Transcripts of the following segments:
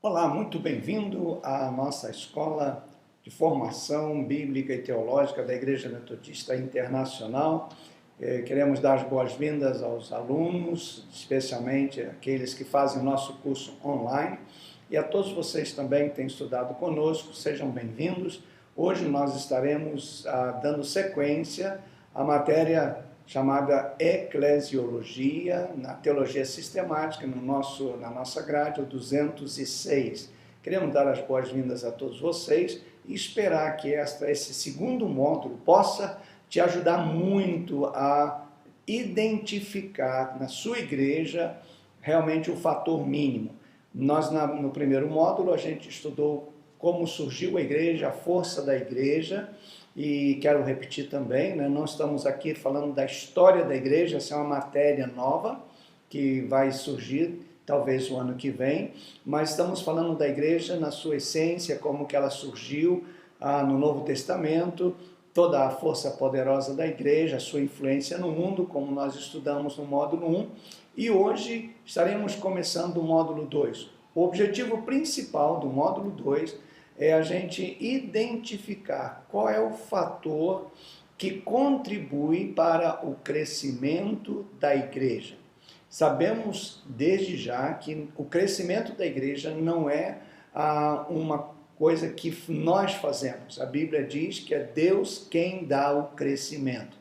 Olá, muito bem-vindo à nossa escola de formação bíblica e teológica da Igreja Metodista Internacional. Queremos dar as boas-vindas aos alunos, especialmente aqueles que fazem o nosso curso online, e a todos vocês também que têm estudado conosco, sejam bem-vindos. Hoje nós estaremos dando sequência à matéria chamada Eclesiologia, na Teologia Sistemática, na nossa grade, o 206. Queremos dar as boas-vindas a todos vocês e esperar que esse segundo módulo possa te ajudar muito a identificar na sua igreja realmente o fator mínimo. No primeiro módulo, a gente estudou como surgiu a igreja, a força da igreja, e quero repetir também, não estamos aqui falando da história da igreja, essa é uma matéria nova que vai surgir talvez o ano que vem, mas estamos falando da igreja na sua essência, como que ela surgiu no Novo Testamento, toda a força poderosa da igreja, a sua influência no mundo, como nós estudamos no módulo 1, e hoje estaremos começando o módulo 2. O objetivo principal do módulo 2 é a gente identificar qual é o fator que contribui para o crescimento da igreja. Sabemos desde já que o crescimento da igreja não é uma coisa que nós fazemos. A Bíblia diz que é Deus quem dá o crescimento.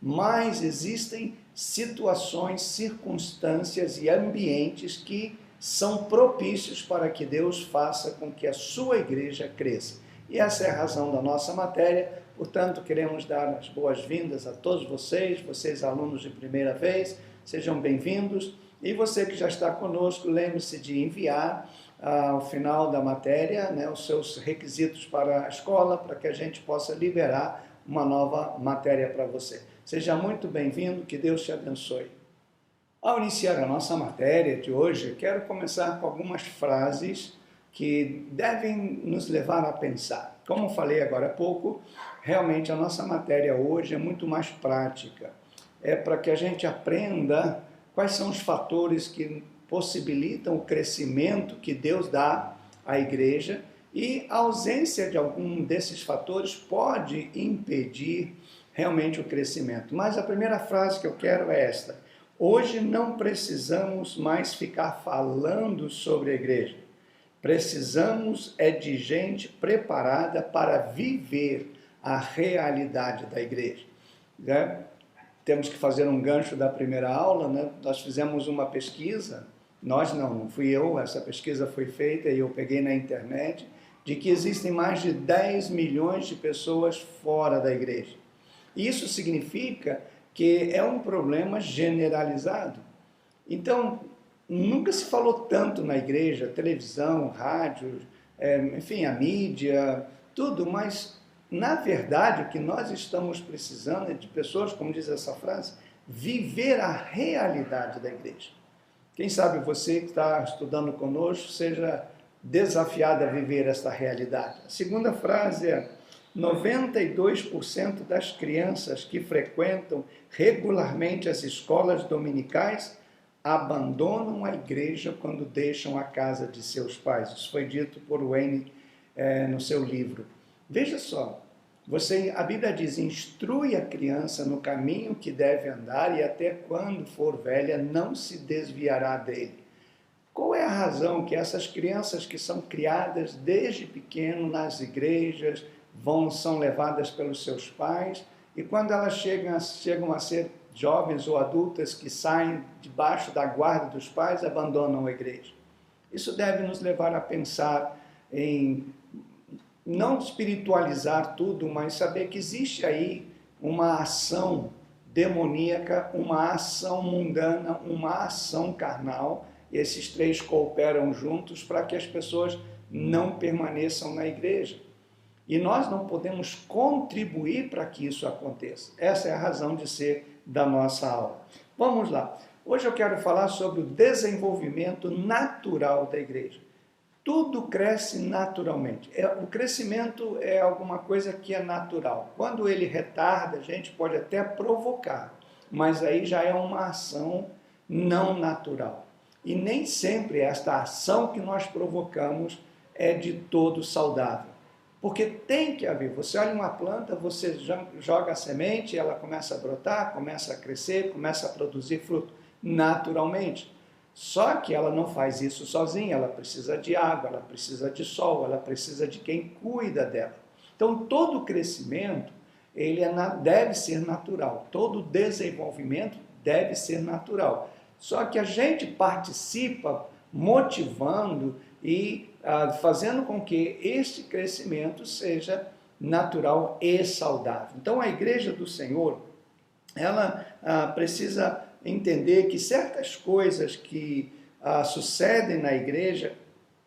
Mas existem situações, circunstâncias e ambientes que são propícios para que Deus faça com que a sua igreja cresça. E essa é a razão da nossa matéria, portanto, queremos dar as boas-vindas a todos vocês alunos de primeira vez, sejam bem-vindos, e você que já está conosco, lembre-se de enviar ao final da matéria, os seus requisitos para a escola, para que a gente possa liberar uma nova matéria para você. Seja muito bem-vindo, que Deus te abençoe. Ao iniciar a nossa matéria de hoje, quero começar com algumas frases que devem nos levar a pensar. Como falei agora há pouco, realmente a nossa matéria hoje é muito mais prática. É para que a gente aprenda quais são os fatores que possibilitam o crescimento que Deus dá à igreja, e a ausência de algum desses fatores pode impedir realmente o crescimento. Mas a primeira frase que eu quero é esta: hoje não precisamos mais ficar falando sobre a igreja. Precisamos de gente preparada para viver a realidade da igreja. Temos que fazer um gancho da primeira aula, Nós fizemos uma pesquisa, não fui eu, essa pesquisa foi feita e eu peguei na internet, de que existem mais de 10 milhões de pessoas fora da igreja. Isso significa que é um problema generalizado. Então, nunca se falou tanto na igreja, televisão, rádio, enfim, a mídia, tudo, mas, na verdade, o que nós estamos precisando é de pessoas, como diz essa frase, viver a realidade da igreja. Quem sabe você que está estudando conosco seja desafiado a viver esta realidade. A segunda frase é: 92% das crianças que frequentam regularmente as escolas dominicais abandonam a igreja quando deixam a casa de seus pais. Isso foi dito por Wayne no seu livro. Veja só, a Bíblia diz: instrui a criança no caminho que deve andar e até quando for velha não se desviará dele. Qual é a razão que essas crianças que são criadas desde pequeno nas igrejas são levadas pelos seus pais, e quando elas chegam a ser jovens ou adultas que saem debaixo da guarda dos pais, abandonam a igreja? Isso deve nos levar a pensar em não espiritualizar tudo, mas saber que existe aí uma ação demoníaca, uma ação mundana, uma ação carnal, e esses três cooperam juntos para que as pessoas não permaneçam na igreja. E nós não podemos contribuir para que isso aconteça. Essa é a razão de ser da nossa aula. Vamos lá. Hoje eu quero falar sobre o desenvolvimento natural da igreja. Tudo cresce naturalmente. O crescimento é alguma coisa que é natural. Quando ele retarda, a gente pode até provocar, mas aí já é uma ação não natural. E nem sempre esta ação que nós provocamos é de todo saudável. Porque tem que haver. Você olha uma planta, você joga a semente, ela começa a brotar, começa a crescer, começa a produzir fruto naturalmente. Só que ela não faz isso sozinha, ela precisa de água, ela precisa de sol, ela precisa de quem cuida dela. Então, todo crescimento deve ser natural, todo desenvolvimento deve ser natural. Só que a gente participa motivando e fazendo com que este crescimento seja natural e saudável. Então, a Igreja do Senhor, ela precisa entender que certas coisas que sucedem na igreja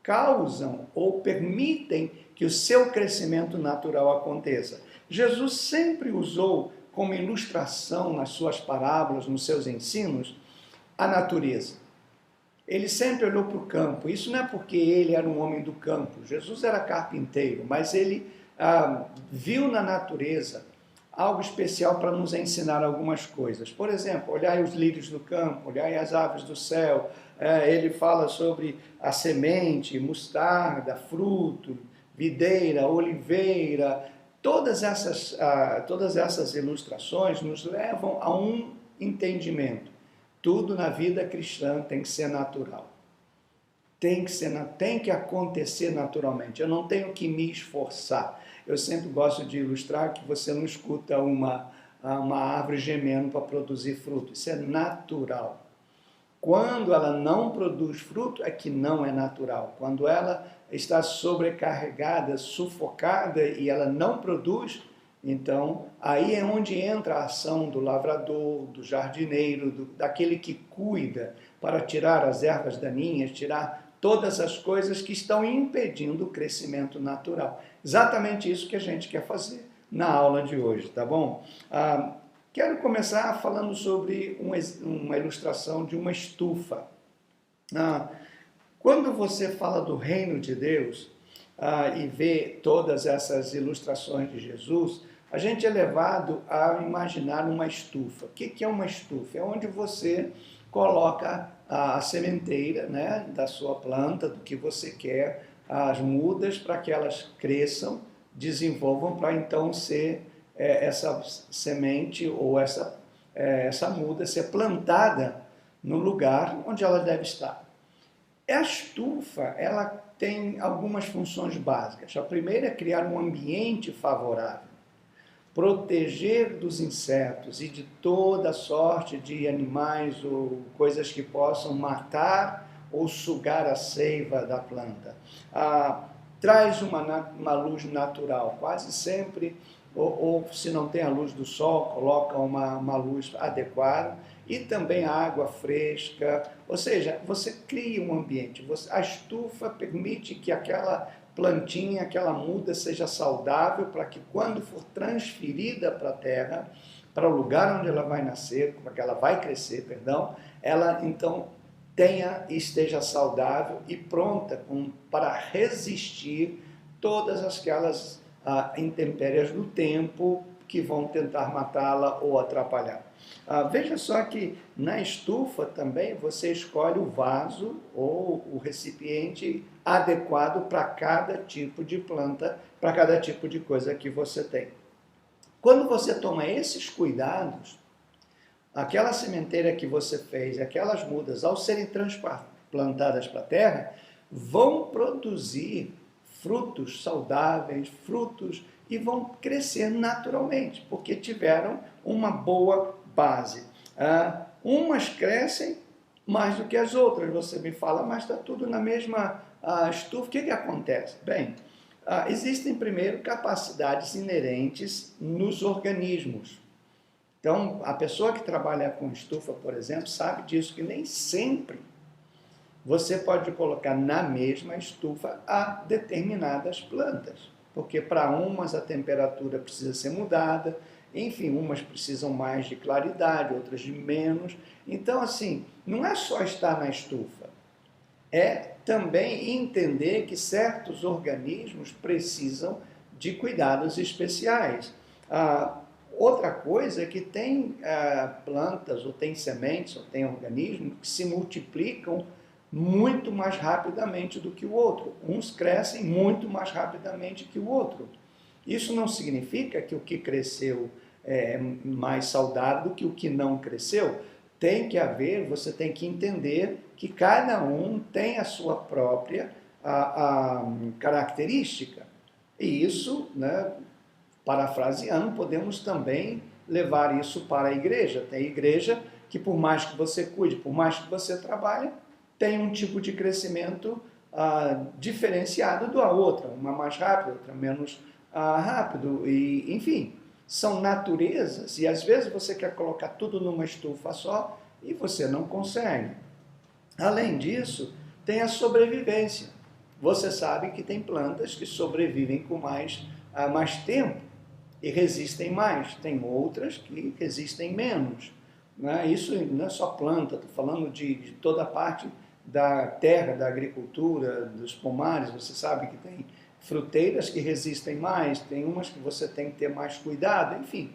causam ou permitem que o seu crescimento natural aconteça. Jesus sempre usou como ilustração nas suas parábolas, nos seus ensinos, a natureza. Ele sempre olhou para o campo. Isso não é porque ele era um homem do campo. Jesus era carpinteiro, mas ele viu na natureza algo especial para nos ensinar algumas coisas. Por exemplo, olhai os lírios do campo, olhai as aves do céu. Ele fala sobre a semente, mostarda, fruto, videira, oliveira. Todas essas ilustrações nos levam a um entendimento. Tudo na vida cristã tem que ser natural. Tem que acontecer naturalmente. Eu não tenho que me esforçar. Eu sempre gosto de ilustrar que você não escuta uma árvore gemendo para produzir fruto. Isso é natural. Quando ela não produz fruto, é que não é natural. Quando ela está sobrecarregada, sufocada e ela não produz, então aí é onde entra a ação do lavrador, do jardineiro, daquele que cuida para tirar as ervas daninhas, tirar todas as coisas que estão impedindo o crescimento natural. Exatamente isso que a gente quer fazer na aula de hoje, tá bom? Quero começar falando sobre uma ilustração de uma estufa. Quando você fala do reino de Deus e vê todas essas ilustrações de Jesus, a gente é levado a imaginar uma estufa. O que é uma estufa? É onde você coloca a sementeira, né, da sua planta, do que você quer, as mudas para que elas cresçam, desenvolvam para então ser essa semente ou essa muda ser plantada no lugar onde ela deve estar. A estufa, ela tem algumas funções básicas. A primeira é criar um ambiente favorável, proteger dos insetos e de toda sorte de animais ou coisas que possam matar ou sugar a seiva da planta. Traz uma luz natural, quase sempre, ou se não tem a luz do sol, coloca uma luz adequada, e também água fresca, ou seja, você cria um ambiente. A estufa permite que aquela plantinha, aquela muda seja saudável para que quando for transferida para a terra, para o lugar onde ela vai nascer, para que ela vai crescer, perdão, ela então esteja saudável e pronta para resistir todas aquelas intempéries do tempo que vão tentar matá-la ou atrapalhar. Veja só que na estufa também você escolhe o vaso ou o recipiente adequado para cada tipo de planta, para cada tipo de coisa que você tem. Quando você toma esses cuidados, aquela sementeira que você fez, aquelas mudas, ao serem transplantadas para a terra, vão produzir frutos saudáveis, frutos e vão crescer naturalmente, porque tiveram uma boa base. Umas crescem mais do que as outras, você me fala, mas está tudo na mesma estufa. O que acontece? Bem, existem primeiro capacidades inerentes nos organismos. Então, a pessoa que trabalha com estufa, por exemplo, sabe disso, que nem sempre você pode colocar na mesma estufa a determinadas plantas, porque para umas a temperatura precisa ser mudada, enfim, umas precisam mais de claridade, outras de menos. Então, assim, não é só estar na estufa, é também entender que certos organismos precisam de cuidados especiais. Outra coisa é que tem plantas, ou tem sementes, ou tem organismos que se multiplicam muito mais rapidamente do que o outro. Uns crescem muito mais rapidamente que o outro. Isso não significa que o que cresceu é mais saudável do que o que não cresceu. Tem que haver, você tem que entender que cada um tem a sua própria a característica. E isso, né, parafraseando, podemos também levar isso para a igreja. Tem igreja que, por mais que você cuide, por mais que você trabalhe, tem um tipo de crescimento diferenciado da outra, uma mais rápida, outra menos rápido, e enfim, são naturezas, e às vezes você quer colocar tudo numa estufa só e você não consegue. Além disso, tem a sobrevivência. Você sabe que tem plantas que sobrevivem com mais tempo e resistem mais, tem outras que resistem menos. Né? Isso não é só planta, estou falando de toda a parte da terra, da agricultura, dos pomares. Você sabe que tem fruteiras que resistem mais, tem umas que você tem que ter mais cuidado, enfim.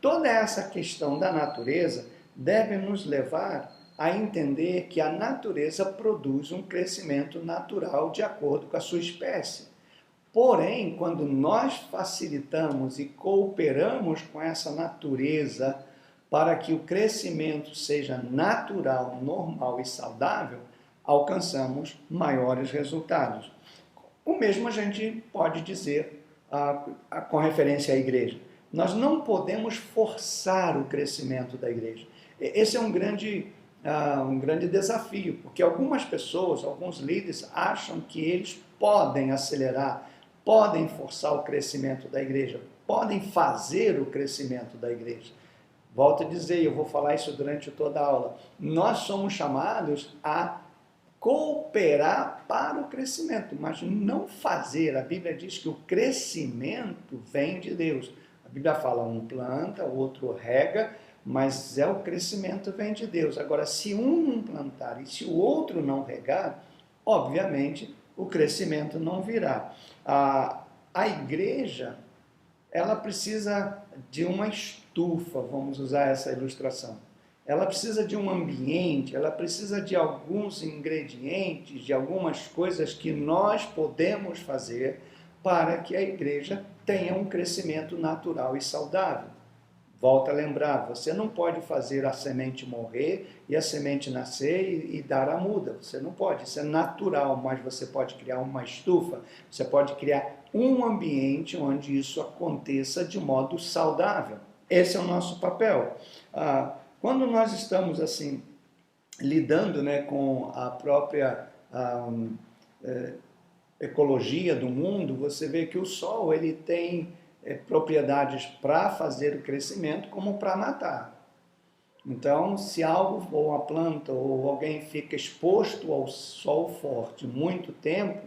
Toda essa questão da natureza deve nos levar a entender que a natureza produz um crescimento natural de acordo com a sua espécie. Porém, quando nós facilitamos e cooperamos com essa natureza para que o crescimento seja natural, normal e saudável, alcançamos maiores resultados. O mesmo a gente pode dizer com referência à igreja. Nós não podemos forçar o crescimento da igreja. Esse é um grande desafio, porque algumas pessoas, alguns líderes acham que eles podem acelerar, podem forçar o crescimento da igreja, podem fazer o crescimento da igreja. Volto a dizer, eu vou falar isso durante toda a aula, nós somos chamados a cooperar para o crescimento, mas não fazer. A Bíblia diz que o crescimento vem de Deus. A Bíblia fala, um planta, o outro rega, mas o crescimento vem de Deus. Agora, se um não plantar e se o outro não regar, obviamente o crescimento não virá. A igreja, ela precisa de uma estufa, vamos usar essa ilustração. Ela precisa de um ambiente, ela precisa de alguns ingredientes, de algumas coisas que nós podemos fazer para que a igreja tenha um crescimento natural e saudável. Volto a lembrar, você não pode fazer a semente morrer e a semente nascer e dar a muda. Você não pode, isso é natural, mas você pode criar uma estufa, você pode criar um ambiente onde isso aconteça de modo saudável. Esse é o nosso papel. Quando nós estamos assim lidando, né, com a própria ecologia do mundo, você vê que o sol ele tem propriedades para fazer o crescimento como para matar. Então, se algo, ou uma planta, ou alguém fica exposto ao sol forte muito tempo,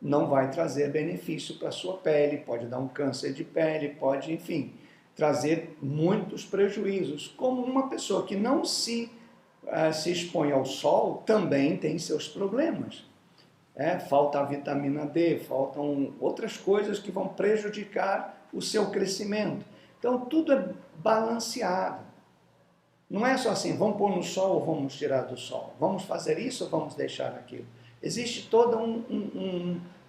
não vai trazer benefício para a sua pele, pode dar um câncer de pele, pode, enfim, trazer muitos prejuízos. Como uma pessoa que não se expõe ao sol também tem seus problemas. Falta a vitamina D, faltam outras coisas que vão prejudicar o seu crescimento. Então, tudo é balanceado. Não é só assim, vamos pôr no sol ou vamos tirar do sol. Vamos fazer isso ou vamos deixar aquilo. Existe todo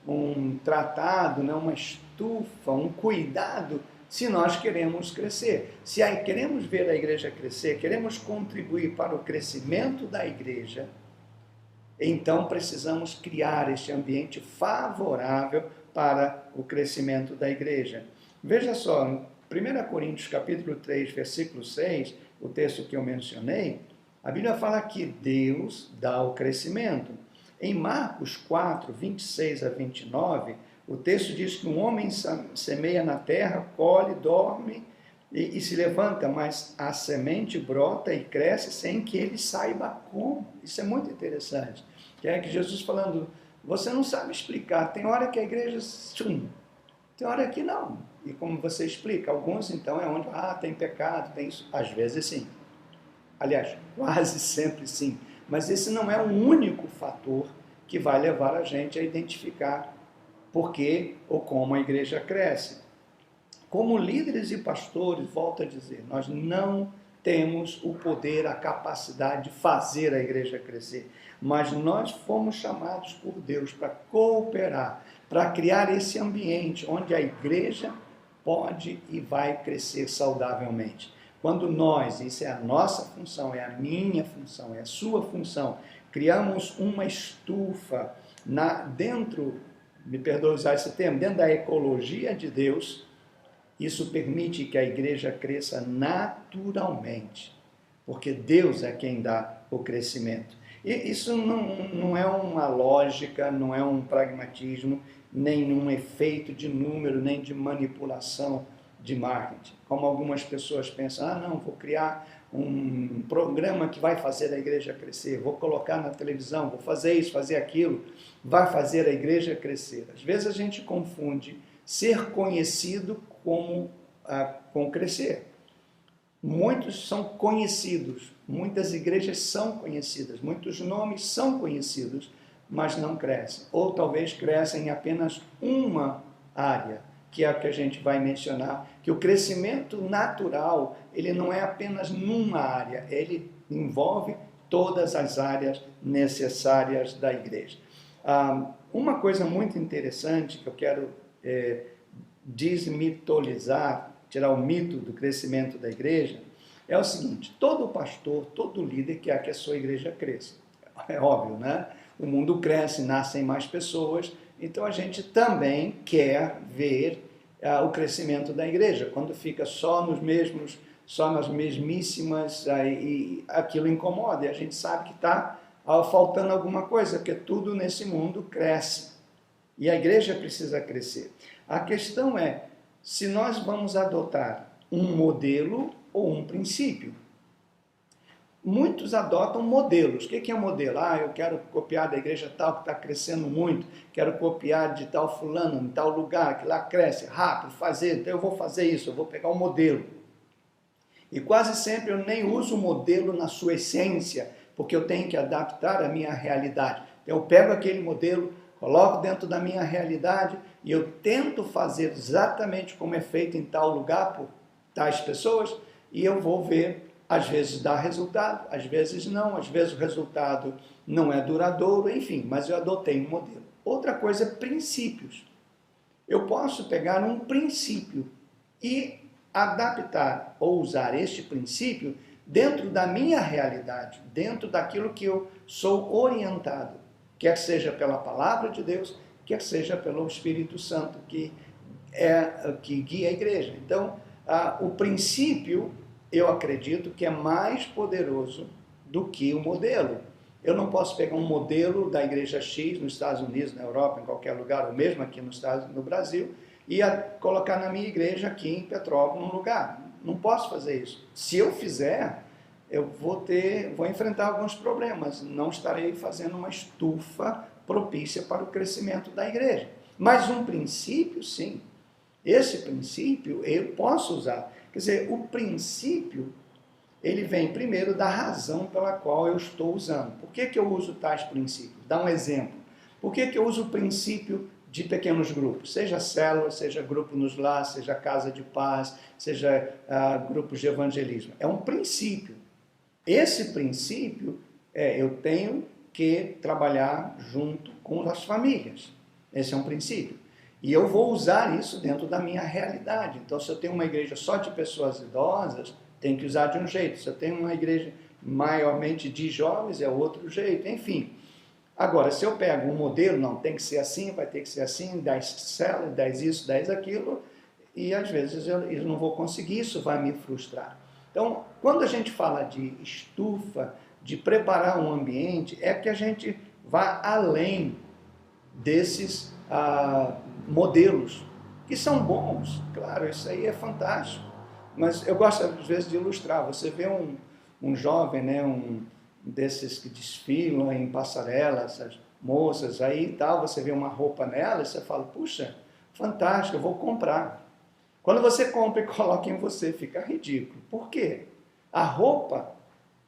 um tratado, né, uma estufa, um cuidado se nós queremos crescer. Se queremos ver a igreja crescer, queremos contribuir para o crescimento da igreja, então precisamos criar este ambiente favorável para o crescimento da igreja. Veja só, em 1 Coríntios capítulo 3, versículo 6, o texto que eu mencionei, a Bíblia fala que Deus dá o crescimento. Em Marcos 4, 26 a 29, o texto diz que um homem semeia na terra, colhe, dorme e se levanta, mas a semente brota e cresce sem que ele saiba como. Isso é muito interessante. Que Jesus falando, você não sabe explicar, tem hora que a igreja, tem hora que não. E como você explica, alguns então é onde, tem pecado, tem isso. Às vezes sim. Aliás, quase sempre sim. Mas esse não é o único fator que vai levar a gente a identificar por que ou como a igreja cresce. Como líderes e pastores, volto a dizer, nós não temos o poder, a capacidade de fazer a igreja crescer. Mas nós fomos chamados por Deus para cooperar, para criar esse ambiente onde a igreja pode e vai crescer saudavelmente. Quando nós, isso é a nossa função, é a minha função, é a sua função, criamos uma estufa dentro, me perdoe usar esse termo, dentro da ecologia de Deus, isso permite que a igreja cresça naturalmente, porque Deus é quem dá o crescimento. E isso não é uma lógica, não é um pragmatismo, nem um efeito de número, nem de manipulação de marketing. Como algumas pessoas pensam, não, vou criar um programa que vai fazer a igreja crescer, vou colocar na televisão, vou fazer isso, fazer aquilo, vai fazer a igreja crescer. Às vezes a gente confunde ser conhecido com crescer. Muitos são conhecidos, muitas igrejas são conhecidas, muitos nomes são conhecidos, mas não crescem. Ou talvez crescem em apenas uma área, que é a que a gente vai mencionar, que o crescimento natural, ele não é apenas numa área, ele envolve todas as áreas necessárias da igreja. Uma coisa muito interessante que eu quero desmitolizar, tirar o mito do crescimento da igreja, é o seguinte: todo pastor, todo líder quer que a sua igreja cresça. É óbvio, né? O mundo cresce, nascem mais pessoas, então a gente também quer ver o crescimento da igreja. Quando fica só nas mesmíssimas, aí aquilo incomoda, e a gente sabe que está faltando alguma coisa, porque tudo nesse mundo cresce, e a igreja precisa crescer. A questão é se nós vamos adotar um modelo ou um princípio. Muitos adotam modelos. O que é um modelo? Eu quero copiar da igreja tal que está crescendo muito, quero copiar de tal fulano, em tal lugar, que lá cresce rápido, então eu vou fazer isso, eu vou pegar um modelo. E quase sempre eu nem uso o modelo na sua essência, porque eu tenho que adaptar a minha realidade. Eu pego aquele modelo, coloco dentro da minha realidade e eu tento fazer exatamente como é feito em tal lugar por tais pessoas, e eu vou ver, às vezes dá resultado, às vezes não, às vezes o resultado não é duradouro, enfim, mas eu adotei um modelo. Outra coisa é princípios. Eu posso pegar um princípio e adaptar ou usar este princípio dentro da minha realidade, dentro daquilo que eu sou orientado, quer seja pela palavra de Deus, quer seja pelo Espírito Santo, que guia a igreja. Então, o princípio, eu acredito que é mais poderoso do que o modelo. Eu não posso pegar um modelo da igreja X nos Estados Unidos, na Europa, em qualquer lugar, ou mesmo aqui no Brasil, e colocar na minha igreja aqui em Petrópolis, num lugar. Não posso fazer isso. Se eu fizer, eu vou enfrentar alguns problemas. Não estarei fazendo uma estufa propícia para o crescimento da igreja. Mas um princípio, sim. Esse princípio eu posso usar. Quer dizer, o princípio, ele vem primeiro da razão pela qual eu estou usando. Por que eu uso tais princípios? Dá um exemplo. Por que eu uso o princípio de pequenos grupos? Seja célula, seja grupo nos lares, seja casa de paz, seja grupos de evangelismo. É um princípio. Esse princípio, eu tenho que trabalhar junto com as famílias. Esse é um princípio. E eu vou usar isso dentro da minha realidade. Então, se eu tenho uma igreja só de pessoas idosas, tem que usar de um jeito. Se eu tenho uma igreja maiormente de jovens, é outro jeito. Enfim. Agora, se eu pego um modelo, não, tem que ser assim, vai ter que ser assim, 10 células, 10 isso, 10 aquilo, e às vezes eu não vou conseguir, isso vai me frustrar. Então, quando a gente fala de estufa, de preparar um ambiente, é que a gente vá além desses modelos, que são bons, claro, isso aí é fantástico, mas eu gosto às vezes de ilustrar. Você vê um jovem, né, desses que desfilam em passarelas, as moças aí e tal, você vê uma roupa nela e você fala, puxa, fantástico, eu vou comprar. Quando você compra e coloca em você, fica ridículo. Por quê? A roupa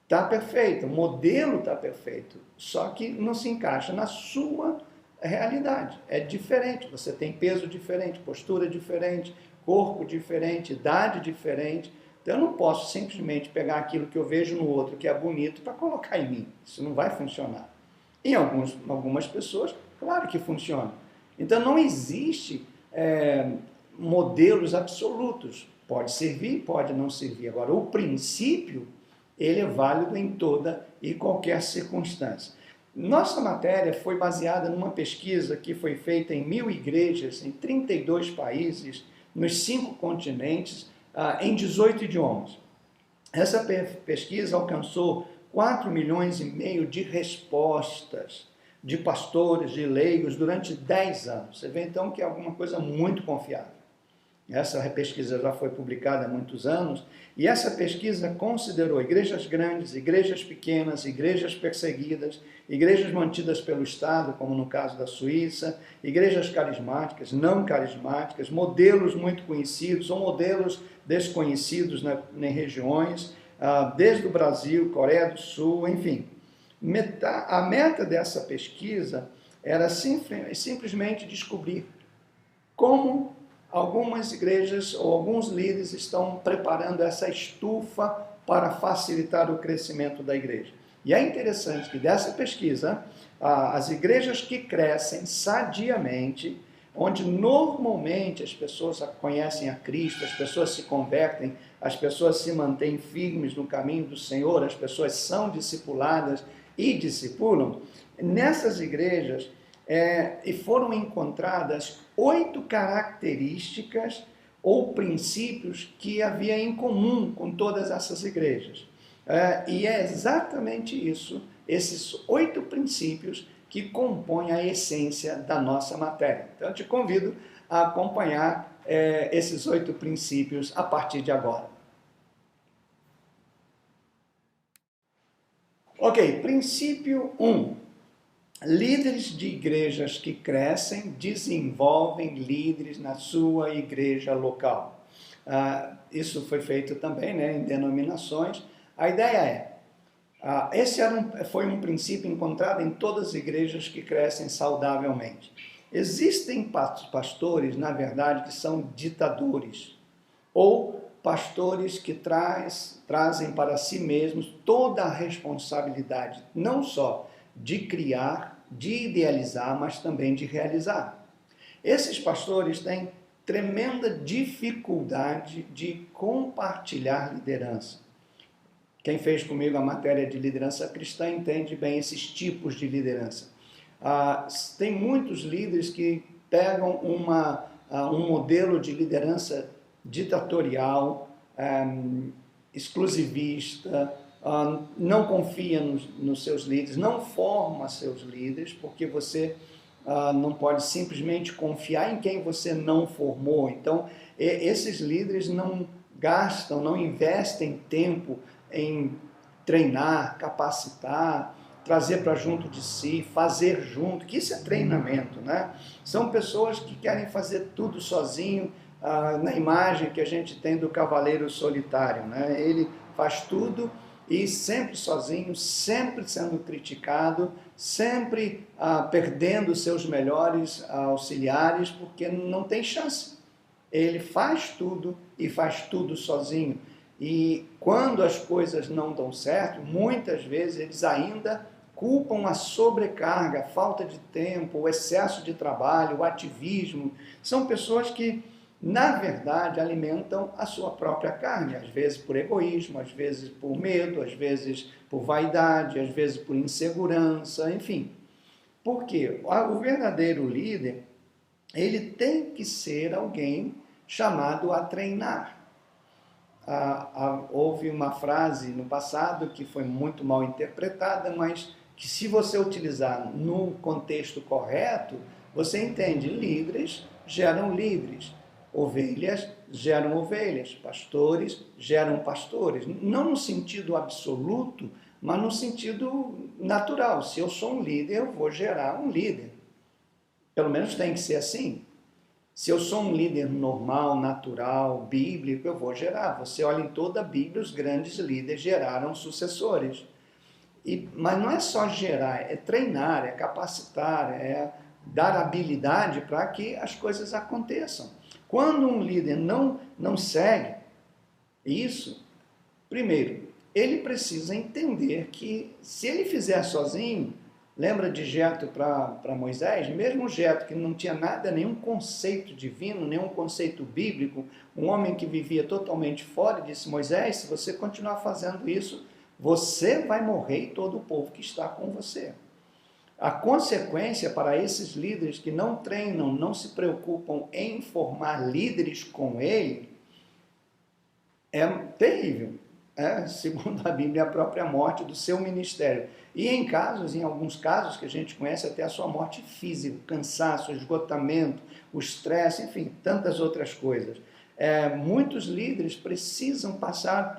está perfeita, o modelo está perfeito, só que não se encaixa na sua realidade. É diferente, você tem peso diferente, postura diferente, corpo diferente, idade diferente. Então eu não posso simplesmente pegar aquilo que eu vejo no outro que é bonito para colocar em mim. Isso não vai funcionar. Em algumas pessoas, claro que funciona. Então não existe modelos absolutos. Pode servir, pode não servir. Agora, o princípio, ele é válido em toda e qualquer circunstância. Nossa matéria foi baseada numa pesquisa que foi feita em 1.000 igrejas, em 32 países, nos 5 continentes, em 18 idiomas. Essa pesquisa alcançou 4,5 milhões de respostas de pastores, de leigos, durante 10 anos. Você vê então que é alguma coisa muito confiável. Essa pesquisa já foi publicada há muitos anos, e essa pesquisa considerou igrejas grandes, igrejas pequenas, igrejas perseguidas, igrejas mantidas pelo Estado, como no caso da Suíça, igrejas carismáticas, não carismáticas, modelos muito conhecidos ou modelos desconhecidos em regiões, desde o Brasil, Coreia do Sul, enfim. A meta dessa pesquisa era simplesmente descobrir como algumas igrejas ou alguns líderes estão preparando essa estufa para facilitar o crescimento da igreja. E é interessante que dessa pesquisa, as igrejas que crescem sadiamente, onde normalmente as pessoas conhecem a Cristo, as pessoas se convertem, as pessoas se mantêm firmes no caminho do Senhor, as pessoas são discipuladas e discipulam, nessas igrejas e foram encontradas 8 características ou princípios que havia em comum com todas essas igrejas. E é exatamente isso, esses 8 princípios que compõem a essência da nossa matéria. Então eu te convido a acompanhar esses 8 princípios a partir de agora. Ok, princípio 1. Líderes de igrejas que crescem desenvolvem líderes na sua igreja local. Isso foi feito também, em denominações. A ideia esse foi um princípio encontrado em todas as igrejas que crescem saudavelmente. Existem pastores, na verdade, que são ditadores, ou pastores que trazem para si mesmos toda a responsabilidade, não só de criar, de idealizar, mas também de realizar. Esses pastores têm tremenda dificuldade de compartilhar liderança. Quem fez comigo a matéria de liderança cristã entende bem esses tipos de liderança. Tem muitos líderes que pegam um modelo de liderança ditatorial, exclusivista, não confia nos seus líderes, não forma seus líderes, porque você não pode simplesmente confiar em quem você não formou. Então, esses líderes não gastam, não investem tempo em treinar, capacitar, trazer para junto de si, fazer junto, que isso é treinamento, né? São pessoas que querem fazer tudo sozinho, na imagem que a gente tem do cavaleiro solitário, né? Ele faz tudo e sempre sozinho, sempre sendo criticado, sempre perdendo seus melhores auxiliares, porque não tem chance. Ele faz tudo e faz tudo sozinho. E quando as coisas não dão certo, muitas vezes eles ainda culpam a sobrecarga, a falta de tempo, o excesso de trabalho, o ativismo. São pessoas que, na verdade, alimentam a sua própria carne, às vezes por egoísmo, às vezes por medo, às vezes por vaidade, às vezes por insegurança, enfim. Por quê? O verdadeiro líder, ele tem que ser alguém chamado a treinar. Houve uma frase no passado que foi muito mal interpretada, mas que se você utilizar no contexto correto, você entende, líderes geram líderes, ovelhas geram ovelhas, pastores geram pastores, não no sentido absoluto, mas no sentido natural. Se eu sou um líder, eu vou gerar um líder. Pelo menos tem que ser assim. Se eu sou um líder normal, natural, bíblico, eu vou gerar. Você olha em toda a Bíblia, os grandes líderes geraram sucessores. Mas não é só gerar, é treinar, é capacitar, é dar habilidade para que as coisas aconteçam. Quando um líder não segue, isso, primeiro, ele precisa entender que se ele fizer sozinho, lembra de Jetro para Moisés? Mesmo Jetro, que não tinha nada, nenhum conceito divino, nenhum conceito bíblico, um homem que vivia totalmente fora, disse: Moisés, se você continuar fazendo isso, você vai morrer e todo o povo que está com você. A consequência para esses líderes que não treinam, não se preocupam em formar líderes com ele, é terrível. Segundo a Bíblia, a própria morte do seu ministério. E em alguns casos que a gente conhece, até a sua morte física, o cansaço, o esgotamento, o estresse, enfim, tantas outras coisas. Muitos líderes precisam passar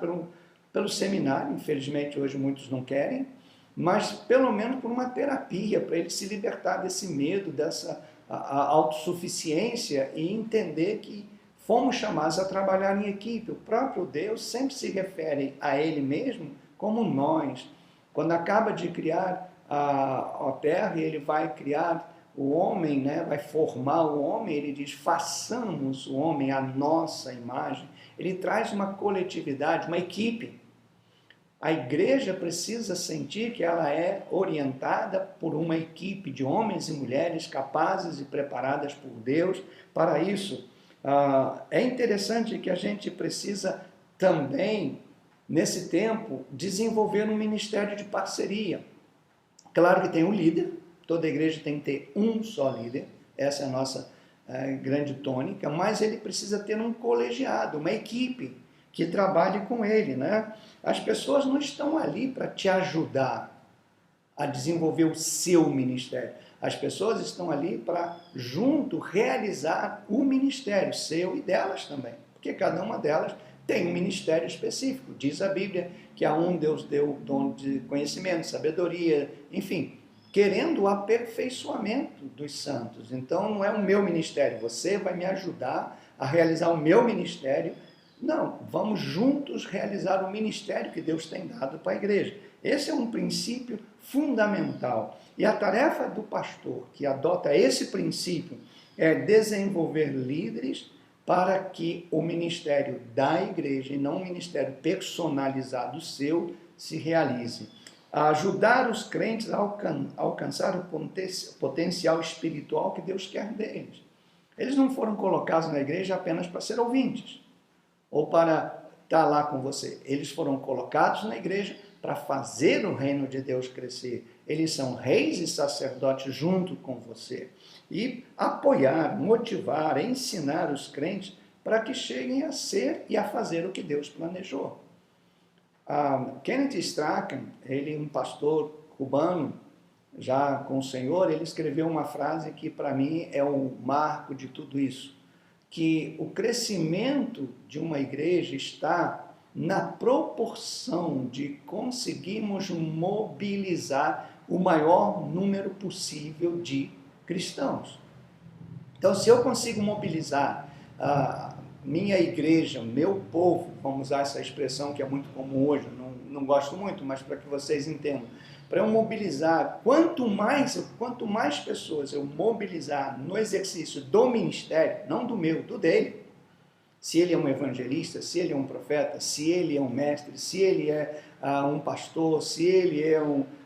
pelo seminário, infelizmente hoje muitos não querem, mas pelo menos por uma terapia, para ele se libertar desse medo, dessa autossuficiência e entender que fomos chamados a trabalhar em equipe. O próprio Deus sempre se refere a Ele mesmo como nós. Quando acaba de criar a terra, Ele vai criar o homem, né? Vai formar o homem, Ele diz: façamos o homem à nossa imagem. Ele traz uma coletividade, uma equipe. A igreja precisa sentir que ela é orientada por uma equipe de homens e mulheres capazes e preparadas por Deus para isso. É interessante que a gente precisa também, nesse tempo, desenvolver um ministério de parceria. Claro que tem um líder, toda igreja tem que ter um só líder, essa é a nossa grande tônica, mas ele precisa ter um colegiado, uma equipe que trabalhe com ele, né? As pessoas não estão ali para te ajudar a desenvolver o seu ministério. As pessoas estão ali para, junto, realizar o ministério seu e delas também. Porque cada uma delas tem um ministério específico. Diz a Bíblia que a um Deus deu o dom de conhecimento, sabedoria, enfim, querendo o aperfeiçoamento dos santos. Então, não é o meu ministério, você vai me ajudar a realizar o meu ministério. Não, vamos juntos realizar o ministério que Deus tem dado para a igreja. Esse é um princípio fundamental. E a tarefa do pastor que adota esse princípio é desenvolver líderes para que o ministério da igreja, e não um ministério personalizado seu, se realize. Ajudar os crentes a alcançar o potencial espiritual que Deus quer deles. Eles não foram colocados na igreja apenas para ser ouvintes, ou para estar lá com você. Eles foram colocados na igreja para fazer o reino de Deus crescer. Eles são reis e sacerdotes junto com você. E apoiar, motivar, ensinar os crentes para que cheguem a ser e a fazer o que Deus planejou. Kenneth Strachan, ele é um pastor cubano, já com o Senhor, ele escreveu uma frase que para mim é o marco de tudo isso, que o crescimento de uma igreja está na proporção de conseguirmos mobilizar o maior número possível de cristãos. Então, se eu consigo mobilizar a minha igreja, meu povo, vamos usar essa expressão que é muito comum hoje, não gosto muito, mas para que vocês entendam, para eu mobilizar, quanto mais pessoas eu mobilizar no exercício do ministério, não do meu, do dele, se ele é um evangelista, se ele é um profeta, se ele é um mestre, se ele é um pastor, se ele é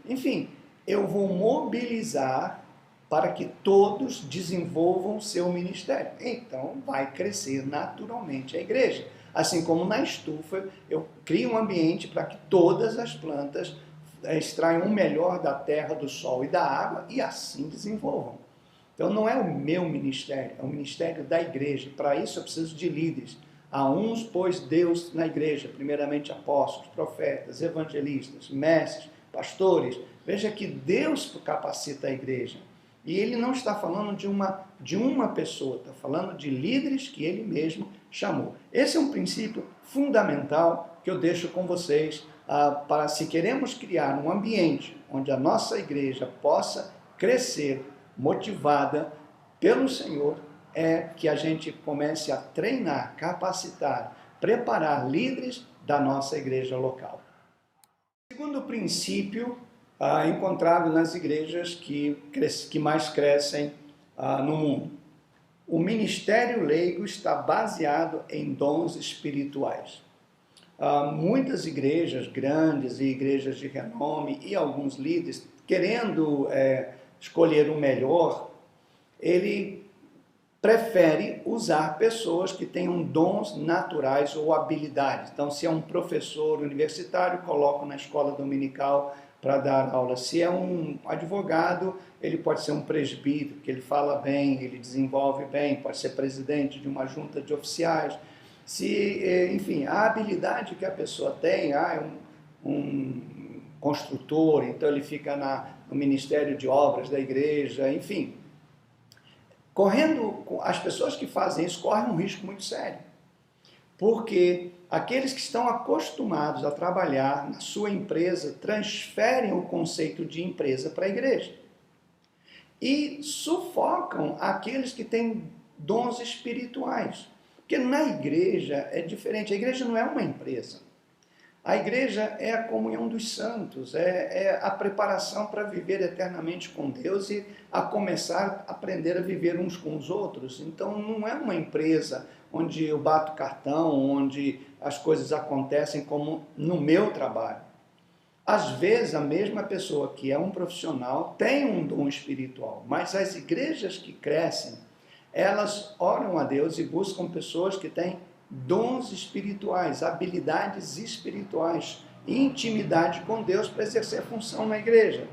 enfim, eu vou mobilizar para que todos desenvolvam seu ministério. Então, vai crescer naturalmente a igreja. Assim como na estufa, eu crio um ambiente para que todas as plantas extraiam o melhor da terra, do sol e da água e assim desenvolvam. Então, não é o meu ministério, é o ministério da igreja. Para isso, eu preciso de líderes. A uns pôs Deus na igreja, primeiramente apóstolos, profetas, evangelistas, mestres, pastores. Veja que Deus capacita a igreja. E ele não está falando de uma pessoa, está falando de líderes que ele mesmo chamou. Esse é um princípio fundamental que eu deixo com vocês, para se queremos criar um ambiente onde a nossa igreja possa crescer, motivada pelo Senhor, é que a gente comece a treinar, capacitar, preparar líderes da nossa igreja local. Segundo princípio, encontrado nas igrejas que mais crescem no mundo. O ministério leigo está baseado em dons espirituais. muitas igrejas grandes e igrejas de renome e alguns líderes, querendo escolher o melhor, ele prefere usar pessoas que tenham dons naturais ou habilidades. Então, se é um professor universitário, coloca na escola dominical para dar aula. Se é um advogado, ele pode ser um presbítero, porque ele fala bem, ele desenvolve bem, pode ser presidente de uma junta de oficiais. Se, enfim, a habilidade que a pessoa tem, é um construtor, então ele fica no Ministério de Obras da igreja, enfim. As pessoas que fazem isso correm um risco muito sério, porque aqueles que estão acostumados a trabalhar na sua empresa transferem o conceito de empresa para a igreja e sufocam aqueles que têm dons espirituais, porque na igreja é diferente. A igreja não é uma empresa. A igreja é a comunhão dos santos, é a preparação para viver eternamente com Deus e a começar a aprender a viver uns com os outros. Então não é uma empresa onde eu bato cartão, onde as coisas acontecem como no meu trabalho. Às vezes a mesma pessoa que é um profissional tem um dom espiritual, mas as igrejas que crescem, elas oram a Deus e buscam pessoas que têm dons espirituais, habilidades espirituais, intimidade com Deus para exercer função na igreja.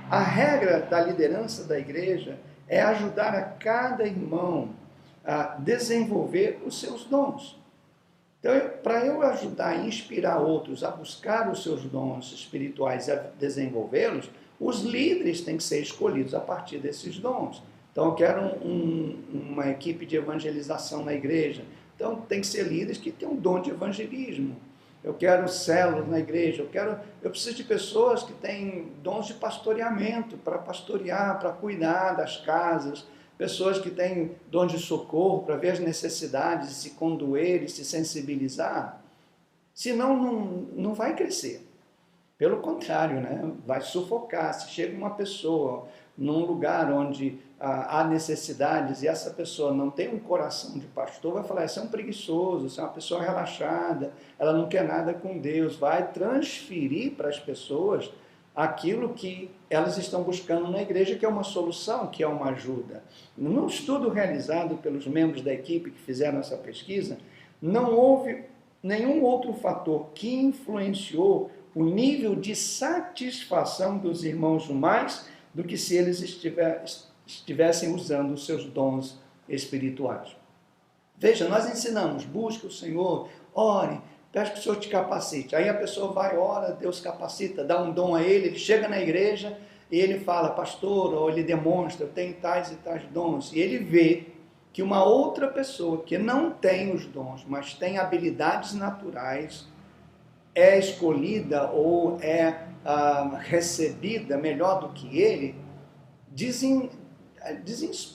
A regra da liderança da igreja é ajudar a cada irmão a desenvolver os seus dons. Então, para eu ajudar e inspirar outros a buscar os seus dons espirituais e a desenvolvê-los, os líderes têm que ser escolhidos a partir desses dons. Então, eu quero uma equipe de evangelização na igreja. Então, tem que ser líderes que têm um dom de evangelismo. Eu quero células na igreja, eu preciso de pessoas que têm dons de pastoreamento, para pastorear, para cuidar das casas, pessoas que têm dons de socorro, para ver as necessidades, se condoer e se sensibilizar. Senão, não vai crescer. Pelo contrário, né? Vai sufocar. Se chega uma pessoa num lugar onde há necessidades e essa pessoa não tem um coração de pastor, vai falar, esse é um preguiçoso, essa é uma pessoa relaxada, ela não quer nada com Deus, vai transferir para as pessoas aquilo que elas estão buscando na igreja, que é uma solução, que é uma ajuda. No estudo realizado pelos membros da equipe que fizeram essa pesquisa, não houve nenhum outro fator que influenciou o nível de satisfação dos irmãos mais do que se eles estivessem usando os seus dons espirituais. Veja, nós ensinamos, busque o Senhor, ore, peça que o Senhor te capacite. Aí a pessoa vai, ora, Deus capacita, dá um dom a ele chega na igreja e ele fala, pastor, ou ele demonstra, eu tenho tais e tais dons. E ele vê que uma outra pessoa que não tem os dons, mas tem habilidades naturais, é escolhida ou é recebida melhor do que ele,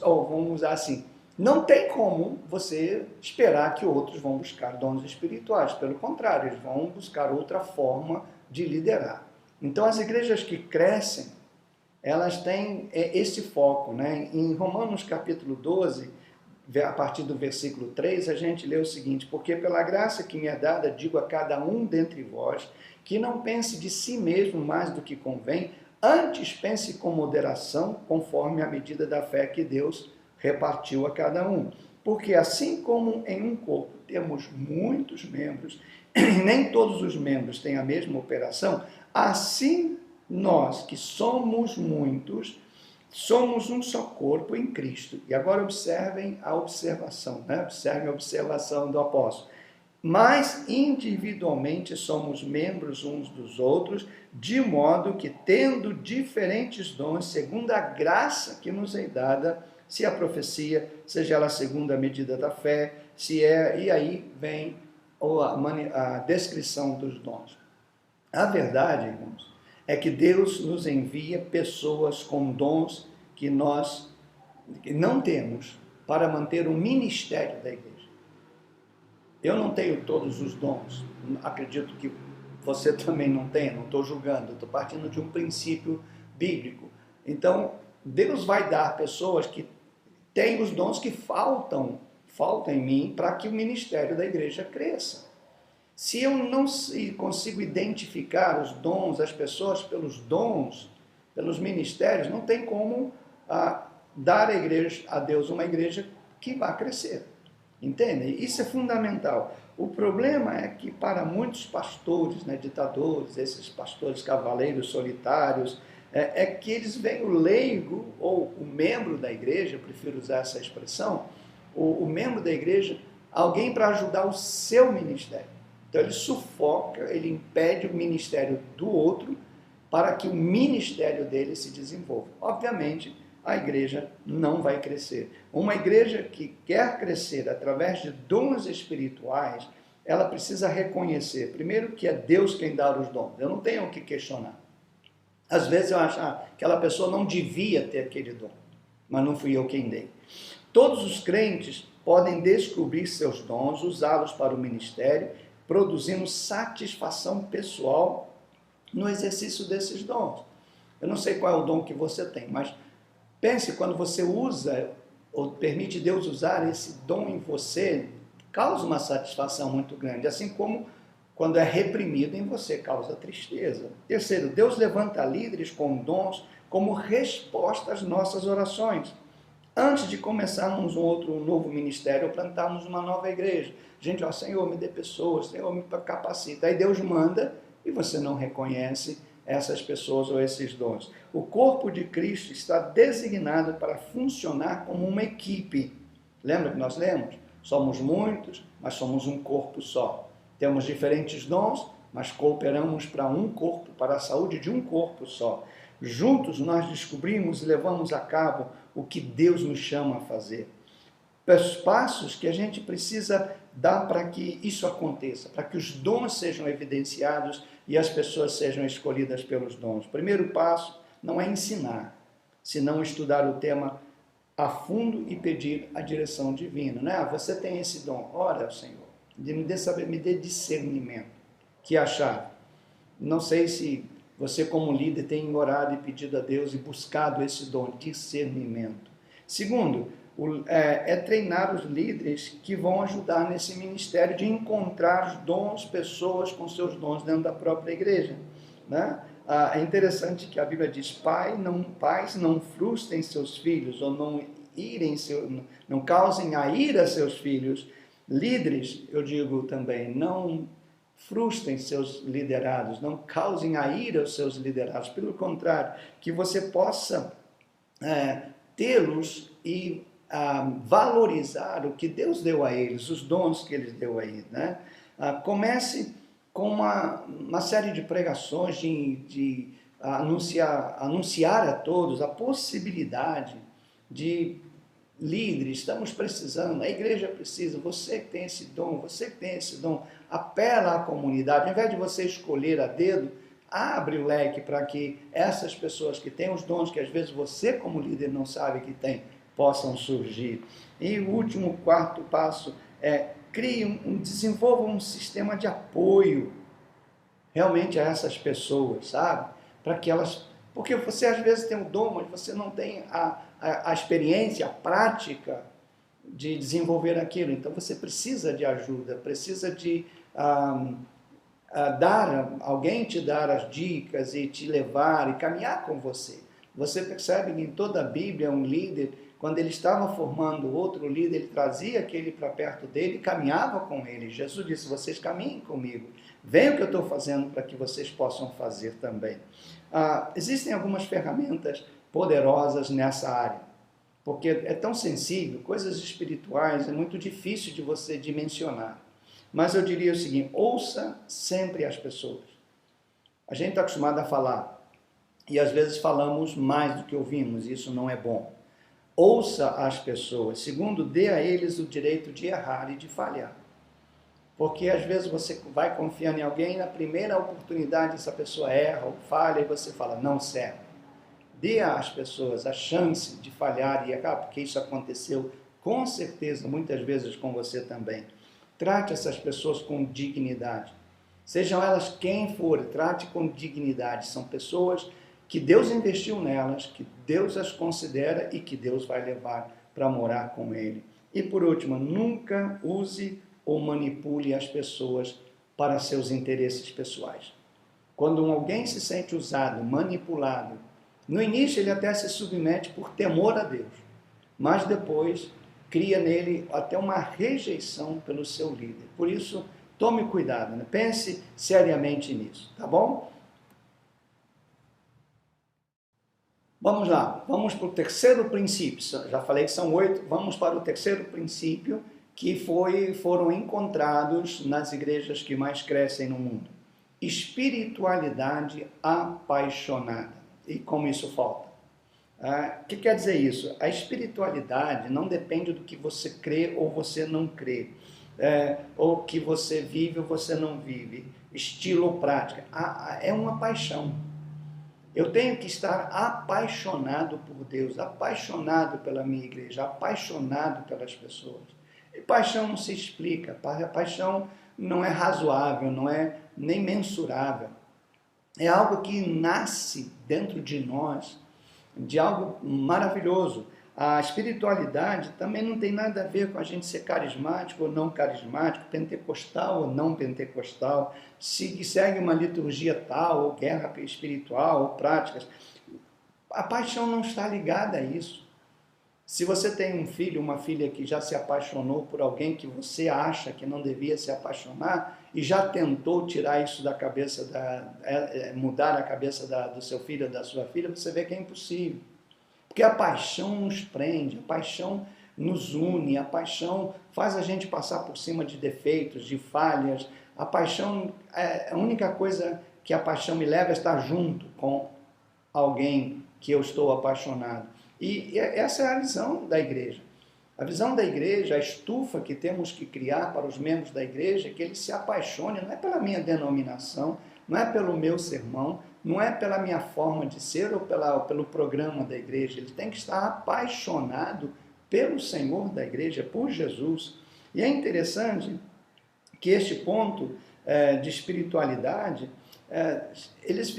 vamos usar assim, não tem como você esperar que outros vão buscar dons espirituais. Pelo contrário, eles vão buscar outra forma de liderar. Então, as igrejas que crescem, elas têm esse foco, né? Em Romanos capítulo 12, a partir do versículo 3, a gente lê o seguinte, porque pela graça que me é dada, digo a cada um dentre vós, que não pense de si mesmo mais do que convém, antes pense com moderação, conforme a medida da fé que Deus repartiu a cada um. Porque assim como em um corpo temos muitos membros, e nem todos os membros têm a mesma operação, assim nós, que somos muitos, somos um só corpo em Cristo. E agora observem a observação, né? Observem a observação do apóstolo. Mas individualmente somos membros uns dos outros, de modo que, tendo diferentes dons, segundo a graça que nos é dada, se a profecia, seja ela segundo a medida da fé, e aí vem a descrição dos dons. A verdade, irmãos, é que Deus nos envia pessoas com dons que nós não temos para manter o ministério da igreja. Eu não tenho todos os dons, acredito que você também não tem, não estou julgando, estou partindo de um princípio bíblico. Então, Deus vai dar pessoas que têm os dons que faltam em mim para que o ministério da igreja cresça. Se eu não consigo identificar os dons, as pessoas pelos dons, pelos ministérios, não tem como dar a Deus uma igreja que vá crescer. Entende? Isso é fundamental. O problema é que para muitos pastores, né, ditadores, esses pastores cavaleiros solitários, é que eles veem o leigo, ou o membro da igreja, eu prefiro usar essa expressão, o membro da igreja, alguém para ajudar o seu ministério. Então ele sufoca, ele impede o ministério do outro para que o ministério dele se desenvolva. Obviamente, a igreja não vai crescer. Uma igreja que quer crescer através de dons espirituais, ela precisa reconhecer, primeiro, que é Deus quem dá os dons. Eu não tenho o que questionar. Às vezes eu acho que aquela pessoa não devia ter aquele dom, mas não fui eu quem dei. Todos os crentes podem descobrir seus dons, usá-los para o ministério, produzindo satisfação pessoal no exercício desses dons. Eu não sei qual é o dom que você tem, mas pense, quando você usa ou permite Deus usar esse dom em você, causa uma satisfação muito grande, assim como quando é reprimido em você, causa tristeza. Terceiro, Deus levanta líderes com dons como resposta às nossas orações. Antes de começarmos um novo ministério, ou plantarmos uma nova igreja, gente, ó, Senhor, me dê pessoas, Senhor, me capacita. Aí Deus manda e você não reconhece essas pessoas ou esses dons. O corpo de Cristo está designado para funcionar como uma equipe. Lembra que nós lemos? Somos muitos, mas somos um corpo só. Temos diferentes dons, mas cooperamos para um corpo, para a saúde de um corpo só. Juntos nós descobrimos e levamos a cabo o que Deus nos chama a fazer. Os passos que a gente precisa dar para que isso aconteça, para que os dons sejam evidenciados e as pessoas sejam escolhidas pelos dons. O primeiro passo não é ensinar, senão estudar o tema a fundo e pedir a direção divina. Né? Você tem esse dom, ora ao Senhor, me dê discernimento, que é a chave. Não sei se você como líder tem orado e pedido a Deus e buscado esse dom, discernimento. Segundo, é treinar os líderes que vão ajudar nesse ministério de encontrar os dons, pessoas com seus dons dentro da própria igreja. Né? É interessante que a Bíblia diz, pais não frustrem seus filhos, ou não causem a ira a seus filhos. Líderes, eu digo também, não frustrem seus liderados, não causem a ira aos seus liderados. Pelo contrário, que você possa tê-los e valorizar o que Deus deu a eles, os dons que Ele deu a eles. Né? Comece com uma série de pregações, de anunciar a todos a possibilidade de líderes, estamos precisando, a igreja precisa, você que tem esse dom, apela à comunidade, ao invés de você escolher a dedo, abre o leque para que essas pessoas que têm os dons, que às vezes você como líder não sabe que tem, possam surgir. E o último, quarto passo é desenvolva um sistema de apoio realmente a essas pessoas, sabe? Para que elas, porque você às vezes tem o dom, mas você não tem a experiência, a prática de desenvolver aquilo. Então você precisa de ajuda, precisa de alguém te dar as dicas e te levar e caminhar com você. Você percebe que em toda a Bíblia um líder, quando ele estava formando outro líder, ele trazia aquele para perto dele e caminhava com ele. Jesus disse, vocês caminhem comigo. Venham o que eu estou fazendo para que vocês possam fazer também. Existem algumas ferramentas poderosas nessa área, porque é tão sensível, coisas espirituais, é muito difícil de você dimensionar. Mas eu diria o seguinte, ouça sempre as pessoas. A gente está acostumado a falar, e às vezes falamos mais do que ouvimos, e isso não é bom. Ouça as pessoas. Segundo, dê a eles o direito de errar e de falhar. Porque às vezes você vai confiando em alguém e na primeira oportunidade essa pessoa erra ou falha e você fala, não serve. Dê às pessoas a chance de falhar e errar, porque isso aconteceu com certeza muitas vezes com você também. Trate essas pessoas com dignidade. Sejam elas quem for, trate com dignidade. São pessoas que Deus investiu nelas, que Deus as considera e que Deus vai levar para morar com Ele. E por último, nunca use ou manipule as pessoas para seus interesses pessoais. Quando alguém se sente usado, manipulado, no início ele até se submete por temor a Deus, mas depois cria nele até uma rejeição pelo seu líder. Por isso, tome cuidado, né? Pense seriamente nisso, tá bom? Vamos lá, vamos para o terceiro princípio. Já falei que são 8, vamos para o terceiro princípio que foram encontrados nas igrejas que mais crescem no mundo. Espiritualidade apaixonada. E como isso falta? O que quer dizer isso? A espiritualidade não depende do que você crê ou você não crê, ou que você vive ou você não vive, estilo ou prática. É uma paixão. Eu tenho que estar apaixonado por Deus, apaixonado pela minha igreja, apaixonado pelas pessoas. E paixão não se explica, paixão não é razoável, não é nem mensurável. É algo que nasce dentro de nós, de algo maravilhoso. A espiritualidade também não tem nada a ver com a gente ser carismático ou não carismático, pentecostal ou não pentecostal, se segue uma liturgia tal, ou guerra espiritual, ou práticas. A paixão não está ligada a isso. Se você tem um filho, uma filha que já se apaixonou por alguém que você acha que não devia se apaixonar e já tentou tirar isso da cabeça, mudar a cabeça do seu filho ou da sua filha, você vê que é impossível. Porque a paixão nos prende, a paixão nos une, a paixão faz a gente passar por cima de defeitos, de falhas. A paixão, a única coisa que a paixão me leva é estar junto com alguém que eu estou apaixonado. E essa é a visão da igreja. A visão da igreja, a estufa que temos que criar para os membros da igreja é que eles se apaixonem, não é pela minha denominação, não é pelo meu sermão, não é pela minha forma de ser ou pelo programa da igreja. Ele tem que estar apaixonado pelo Senhor da igreja, por Jesus. E é interessante que este ponto de espiritualidade, eles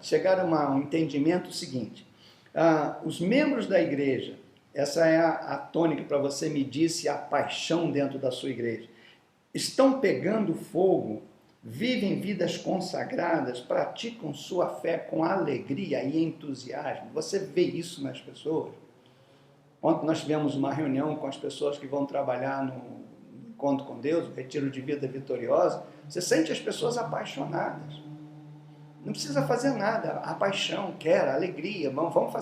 chegaram a um entendimento seguinte. Os membros da igreja, essa é a tônica para você medir se há paixão dentro da sua igreja, estão pegando fogo, vivem vidas consagradas, praticam sua fé com alegria e entusiasmo. Você vê isso nas pessoas. Ontem nós tivemos uma reunião com as pessoas que vão trabalhar no Encontro com Deus, o Retiro de Vida Vitoriosa. Você sente as pessoas apaixonadas. Não precisa fazer nada, a paixão, a alegria, vamos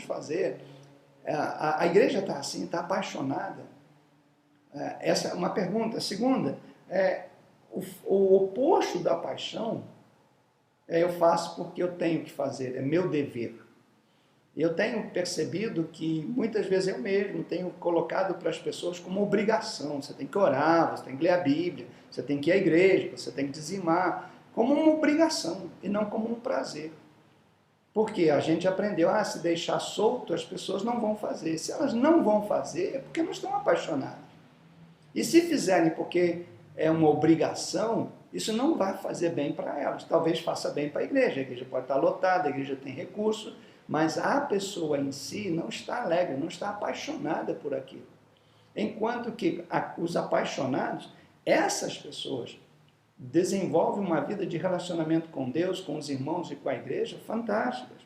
fazer. A igreja está assim, está apaixonada. Essa é uma pergunta. A segunda, o oposto da paixão, eu faço porque eu tenho que fazer, é meu dever. Eu tenho percebido que muitas vezes eu mesmo tenho colocado para as pessoas como obrigação. Você tem que orar, você tem que ler a Bíblia, você tem que ir à igreja, você tem que dizimar, como uma obrigação e não como um prazer. Porque a gente aprendeu, se deixar solto, as pessoas não vão fazer. Se elas não vão fazer, é porque não estão apaixonadas. E se fizerem porque é uma obrigação, isso não vai fazer bem para elas. Talvez faça bem para a igreja pode estar lotada, a igreja tem recurso, mas a pessoa em si não está alegre, não está apaixonada por aquilo. Enquanto que os apaixonados, essas pessoas, desenvolvem uma vida de relacionamento com Deus, com os irmãos e com a igreja fantásticas.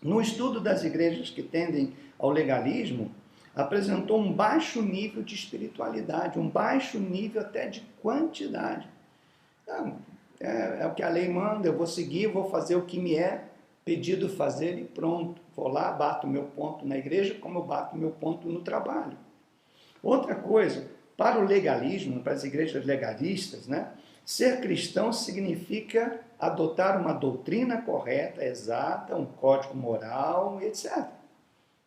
No estudo das igrejas que tendem ao legalismo, apresentou um baixo nível de espiritualidade, um baixo nível até de quantidade. Então, é o que a lei manda, eu vou seguir, vou fazer o que me é pedido fazer e pronto. Vou lá, bato o meu ponto na igreja, como eu bato o meu ponto no trabalho. Outra coisa, para o legalismo, para as igrejas legalistas, ser cristão significa adotar uma doutrina correta, exata, um código moral, etc.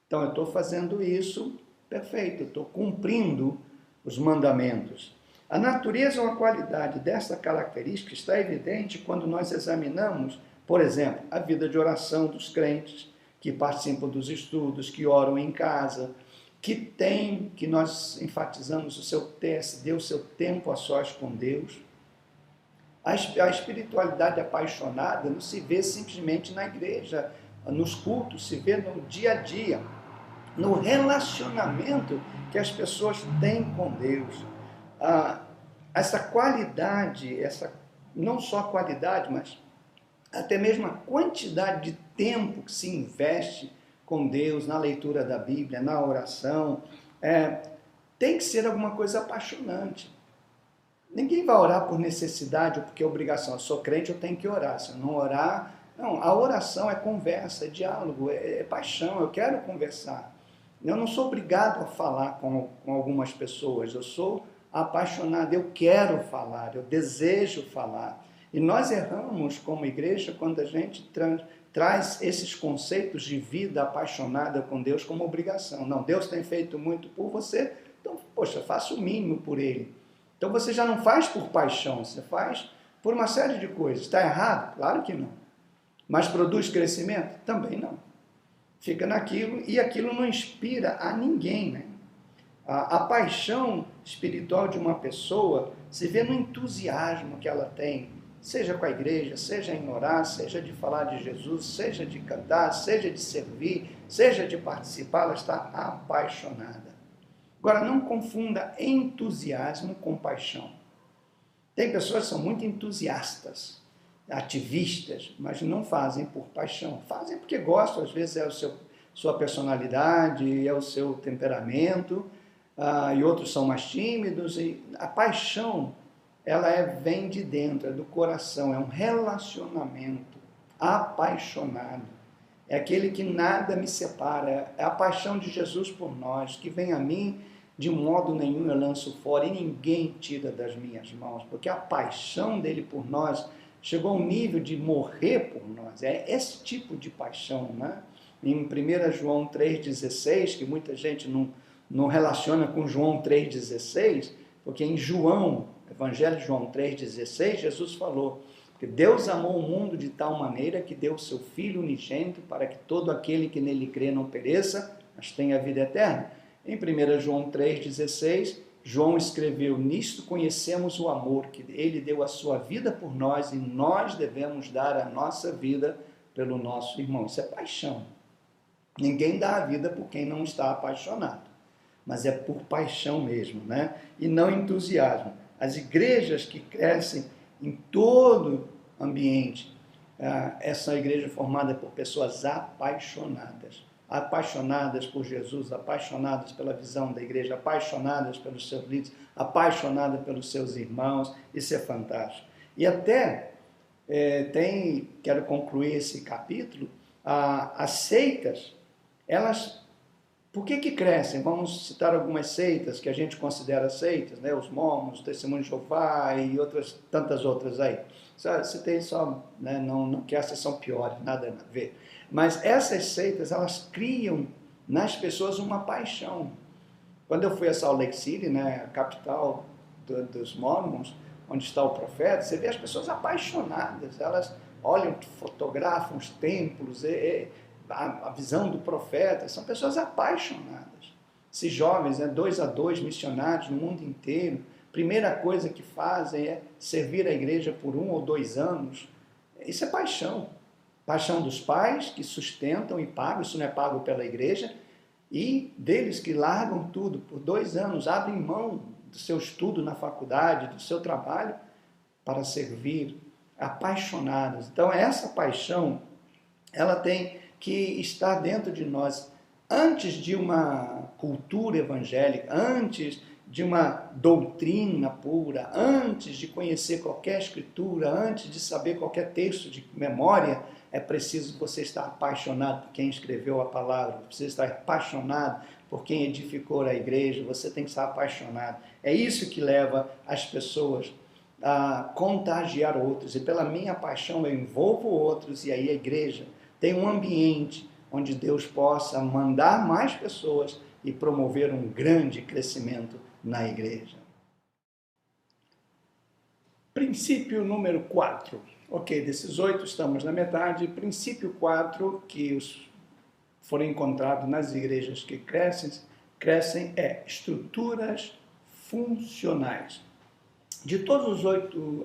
Então, eu estou fazendo isso, perfeito, eu estou cumprindo os mandamentos. A natureza ou a qualidade dessa característica está evidente quando nós examinamos, por exemplo, a vida de oração dos crentes, que participam dos estudos, que oram em casa, que nós enfatizamos deu o seu tempo a sós com Deus. A espiritualidade apaixonada não se vê simplesmente na igreja, nos cultos, se vê no dia a dia, no relacionamento que as pessoas têm com Deus. essa qualidade, não só a qualidade, mas até mesmo a quantidade de tempo que se investe com Deus, na leitura da Bíblia, na oração, tem que ser alguma coisa apaixonante. Ninguém vai orar por necessidade ou porque é obrigação. Eu sou crente, eu tenho que orar. Se eu não orar... Não, a oração é conversa, é diálogo, é paixão, eu quero conversar. Eu não sou obrigado a falar com algumas pessoas, eu sou apaixonado, eu quero falar, eu desejo falar. E nós erramos como igreja quando a gente traz esses conceitos de vida apaixonada com Deus como obrigação. Não, Deus tem feito muito por você, então, poxa, faça o mínimo por Ele. Então você já não faz por paixão, você faz por uma série de coisas. Está errado? Claro que não. Mas produz crescimento? Também não. Fica naquilo e aquilo não inspira a ninguém, né? A paixão espiritual de uma pessoa se vê no entusiasmo que ela tem, seja com a igreja, seja em orar, seja de falar de Jesus, seja de cantar, seja de servir, seja de participar, ela está apaixonada. Agora, não confunda entusiasmo com paixão. Tem pessoas que são muito entusiastas, ativistas, mas não fazem por paixão. Fazem porque gostam, às vezes é sua personalidade, é o seu temperamento, e outros são mais tímidos. E a paixão, ela vem de dentro, é do coração, é um relacionamento apaixonado. É aquele que nada me separa, é a paixão de Jesus por nós, que vem a mim, de modo nenhum eu lanço fora e ninguém tira das minhas mãos, porque a paixão dele por nós chegou ao nível de morrer por nós. É esse tipo de paixão, né? Em 1 João 3,16, que muita gente não relaciona com João 3,16, porque em João, Evangelho de João 3,16, Jesus falou que Deus amou o mundo de tal maneira que deu o seu Filho unigênito para que todo aquele que nele crê não pereça, mas tenha a vida eterna. Em 1 João 3,16, João escreveu: nisto conhecemos o amor, que ele deu a sua vida por nós e nós devemos dar a nossa vida pelo nosso irmão. Isso é paixão. Ninguém dá a vida por quem não está apaixonado, mas é por paixão mesmo, né? E não entusiasmo. As igrejas que crescem em todo ambiente, essa igreja é formada por pessoas apaixonadas por Jesus, apaixonadas pela visão da igreja, apaixonadas pelos seus líderes, apaixonadas pelos seus irmãos. Isso é fantástico. E até quero concluir esse capítulo, as seitas, elas, por que crescem? Vamos citar algumas seitas que a gente considera seitas, né? Os mormons, o Testemunho de Jeová e tantas outras aí. Citei só, né? Não que essas são piores, nada a ver. Mas essas seitas, elas criam nas pessoas uma paixão. Quando eu fui a Salt Lake City, né, a capital dos mormons, onde está o profeta, você vê as pessoas apaixonadas, elas olham, fotografam os templos, a visão do profeta, são pessoas apaixonadas. Esses jovens, 2 a 2 missionários no mundo inteiro, primeira coisa que fazem é servir a igreja por 1 ou 2 anos. Isso é paixão. Paixão dos pais que sustentam e pagam, isso não é pago pela igreja, e deles que largam tudo por 2 anos, abrem mão do seu estudo na faculdade, do seu trabalho, para servir, apaixonados. Então, essa paixão, ela tem que estar dentro de nós, antes de uma cultura evangélica, antes de uma doutrina pura, antes de conhecer qualquer escritura, antes de saber qualquer texto de memória, é preciso você estar apaixonado por quem escreveu a palavra, precisa estar apaixonado por quem edificou a igreja, você tem que estar apaixonado. É isso que leva as pessoas a contagiar outros, e pela minha paixão eu envolvo outros, e aí a igreja tem um ambiente onde Deus possa mandar mais pessoas e promover um grande crescimento na igreja. Princípio número 4. Ok, desses 8 estamos na metade. Princípio 4, que foram encontrados nas igrejas que crescem é estruturas funcionais. De todos os 8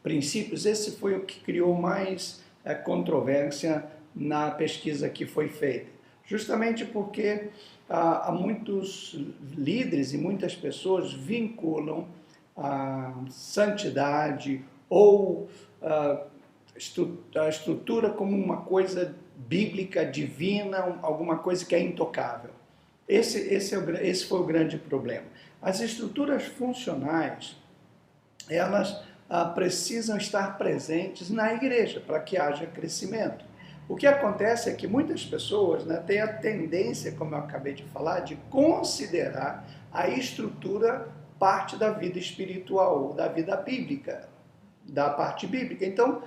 princípios, esse foi o que criou mais controvérsia na pesquisa que foi feita. Justamente porque há muitos líderes e muitas pessoas vinculam santidade ou a estrutura como uma coisa bíblica, divina, alguma coisa que é intocável. Esse foi o grande problema. As estruturas funcionais, elas precisam estar presentes na igreja para que haja crescimento. O que acontece é que muitas pessoas, né, têm a tendência, como eu acabei de falar, de considerar a estrutura parte da vida espiritual, da vida bíblica, da parte bíblica. Então,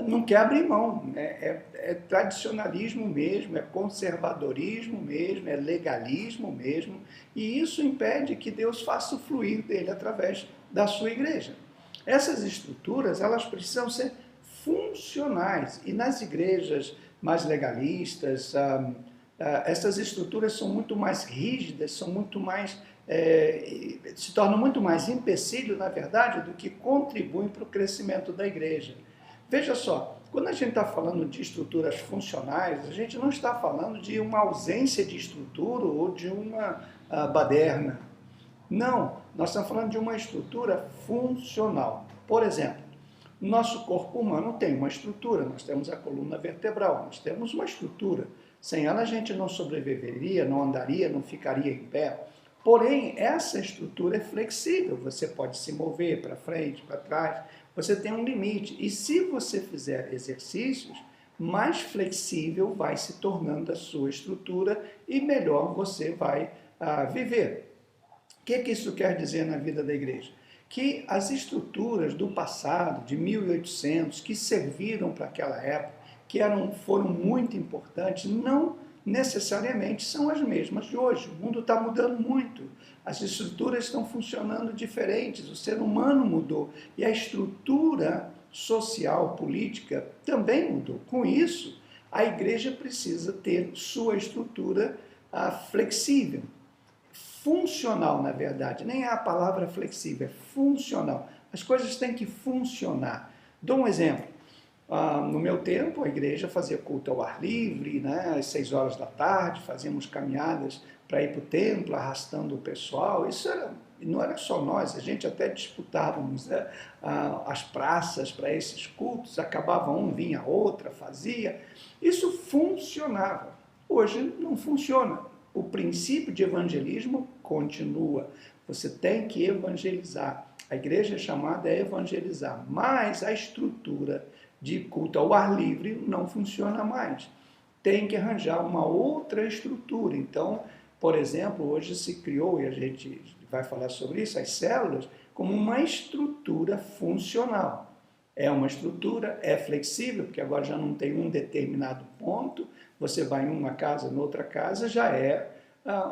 não quer abrir mão, né? É tradicionalismo mesmo, é conservadorismo mesmo, é legalismo mesmo, e isso impede que Deus faça fluir dele através da sua igreja. Essas estruturas, elas precisam ser funcionais, e nas igrejas mais legalistas, essas estruturas são muito mais rígidas, são muito mais, se tornam muito mais empecilho, na verdade, do que contribuem para o crescimento da igreja. Veja só, quando a gente está falando de estruturas funcionais, a gente não está falando de uma ausência de estrutura ou de uma baderna. Não, nós estamos falando de uma estrutura funcional. Por exemplo, o nosso corpo humano tem uma estrutura, nós temos a coluna vertebral, nós temos uma estrutura. Sem ela a gente não sobreviveria, não andaria, não ficaria em pé. Porém, essa estrutura é flexível, você pode se mover para frente, para trás, você tem um limite. E se você fizer exercícios, mais flexível vai se tornando a sua estrutura e melhor você vai viver. O que isso quer dizer na vida da igreja? Que as estruturas do passado, de 1800, que serviram para aquela época, que foram muito importantes, não necessariamente são as mesmas de hoje. O mundo está mudando muito, as estruturas estão funcionando diferentes, o ser humano mudou e a estrutura social, política também mudou. Com isso, a igreja precisa ter sua estrutura flexível, funcional, na verdade. Nem é a palavra flexível, é funcional. As coisas têm que funcionar. Dou um exemplo. No meu tempo, a igreja fazia culto ao ar livre, né, às 6 horas da tarde, fazíamos caminhadas para ir para o templo, arrastando o pessoal. Não era só nós, a gente até disputávamos, né, as praças para esses cultos, acabava um, vinha outra, fazia. Isso funcionava. Hoje não funciona. O princípio de evangelismo continua. Você tem que evangelizar. A igreja é chamada a evangelizar, mas a estrutura de culto ao ar livre não funciona mais. Tem que arranjar uma outra estrutura. Então, por exemplo, hoje se criou, e a gente vai falar sobre isso, as células, como uma estrutura funcional. É uma estrutura, é flexível, porque agora já não tem um determinado ponto, você vai em uma casa, noutra casa, já é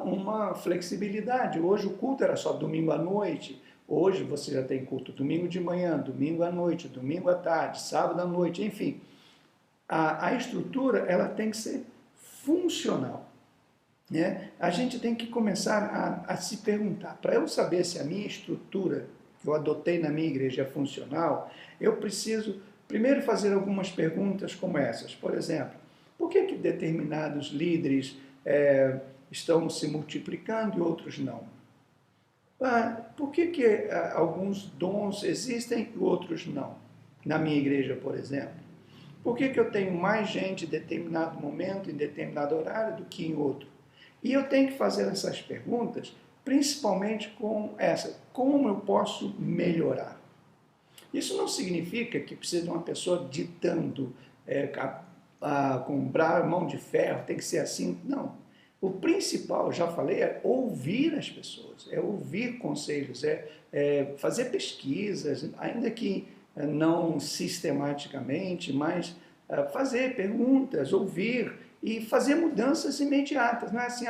uma flexibilidade. Hoje o culto era só domingo à noite, hoje você já tem culto domingo de manhã, domingo à noite, domingo à tarde, sábado à noite, enfim. A estrutura ela tem que ser funcional. Né? A gente tem que começar a se perguntar, para eu saber se a minha estrutura que eu adotei na minha igreja é funcional, eu preciso primeiro fazer algumas perguntas como essas. Por exemplo, por que determinados líderes estão se multiplicando e outros não? Por que alguns dons existem e outros não? Na minha igreja, por exemplo. Por que eu tenho mais gente em determinado momento, em determinado horário, do que em outro? E eu tenho que fazer essas perguntas, principalmente com essa: como eu posso melhorar? Isso não significa que precisa de uma pessoa ditando, com mão de ferro, tem que ser assim. Não. O principal, já falei, é ouvir as pessoas, é ouvir conselhos, é fazer pesquisas, ainda que não sistematicamente, mas fazer perguntas, ouvir e fazer mudanças imediatas. Não é assim,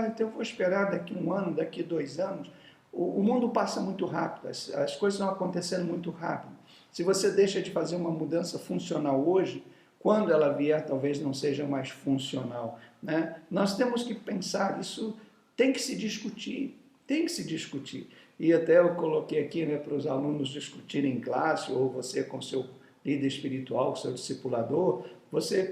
então eu vou esperar daqui 1 ano, daqui 2 anos. O mundo passa muito rápido, as coisas estão acontecendo muito rápido. Se você deixa de fazer uma mudança funcional hoje, quando ela vier, talvez não seja mais funcional. Né? Nós temos que pensar, isso tem que se discutir, tem que se discutir. E até eu coloquei aqui, né, para os alunos discutirem em classe, ou você com seu líder espiritual, seu discipulador,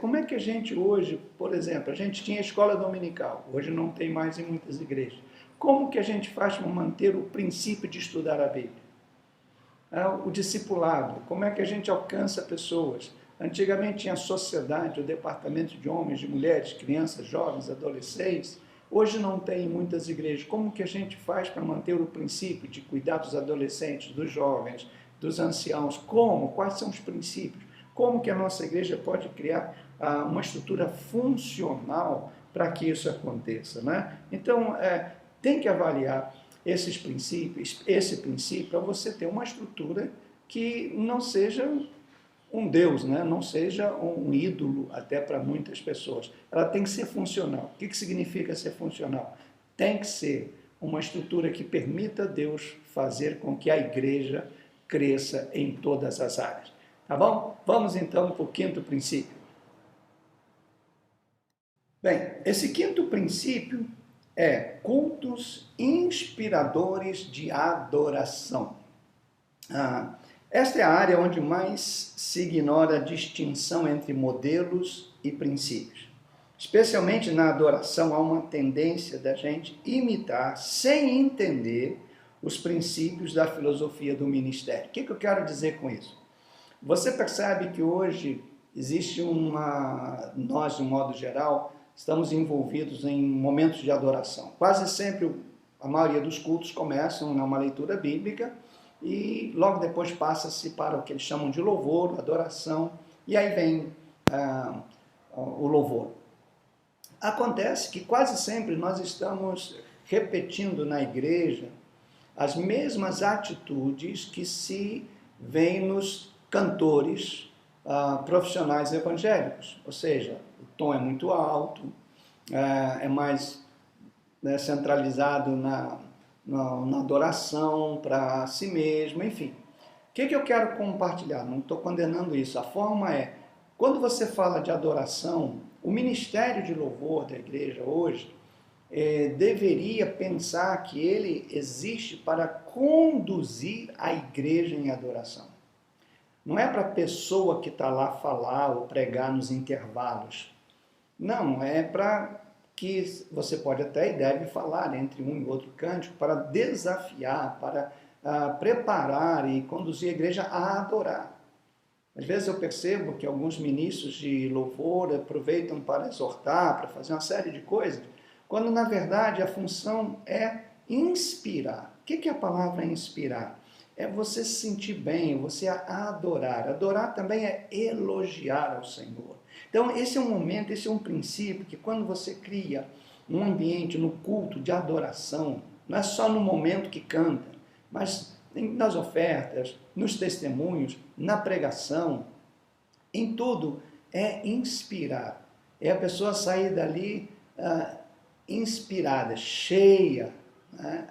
como é que a gente hoje, por exemplo, a gente tinha escola dominical, hoje não tem mais em muitas igrejas. Como que a gente faz para manter o princípio de estudar a Bíblia? O discipulado, como é que a gente alcança pessoas. Antigamente tinha a sociedade, o departamento de homens, de mulheres, crianças, jovens, adolescentes. Hoje não tem em muitas igrejas. Como que a gente faz para manter o princípio de cuidar dos adolescentes, dos jovens, dos anciãos? Como? Quais são os princípios? Como que a nossa igreja pode criar uma estrutura funcional para que isso aconteça, né? Então, tem que avaliar esses princípios, esse princípio, para você ter uma estrutura que não seja um Deus, né? Não seja um ídolo até para muitas pessoas. Ela tem que ser funcional. O que significa ser funcional? Tem que ser uma estrutura que permita a Deus fazer com que a igreja cresça em todas as áreas. Tá bom? Vamos então para o quinto princípio. Bem, esse quinto princípio é cultos inspiradores de adoração. Esta é a área onde mais se ignora a distinção entre modelos e princípios. Especialmente na adoração, há uma tendência da gente imitar, sem entender, os princípios da filosofia do ministério. O que eu quero dizer com isso? Você percebe que hoje existe nós, de um modo geral, estamos envolvidos em momentos de adoração. Quase sempre, a maioria dos cultos começam numa leitura bíblica e logo depois passa-se para o que eles chamam de louvor, adoração, e aí vem o louvor. Acontece que quase sempre nós estamos repetindo na igreja as mesmas atitudes que se veem nos cantores profissionais evangélicos, ou seja, o tom é muito alto, é mais centralizado na adoração para si mesmo, enfim. O que eu quero compartilhar? Não estou condenando isso. A forma é, quando você fala de adoração, o ministério de louvor da igreja hoje deveria pensar que ele existe para conduzir a igreja em adoração. Não é para a pessoa que está lá falar ou pregar nos intervalos. Não, é para que você pode até e deve falar entre um e outro cântico para desafiar, para preparar e conduzir a igreja a adorar. Às vezes eu percebo que alguns ministros de louvor aproveitam para exortar, para fazer uma série de coisas, quando na verdade a função é inspirar. O que é a palavra inspirar? É você se sentir bem, você adorar. Adorar também é elogiar ao Senhor. Então esse é um momento, esse é um princípio que quando você cria um ambiente no culto de adoração, não é só no momento que canta, mas nas ofertas, nos testemunhos, na pregação, em tudo é inspirar. É a pessoa sair dali inspirada, cheia, né?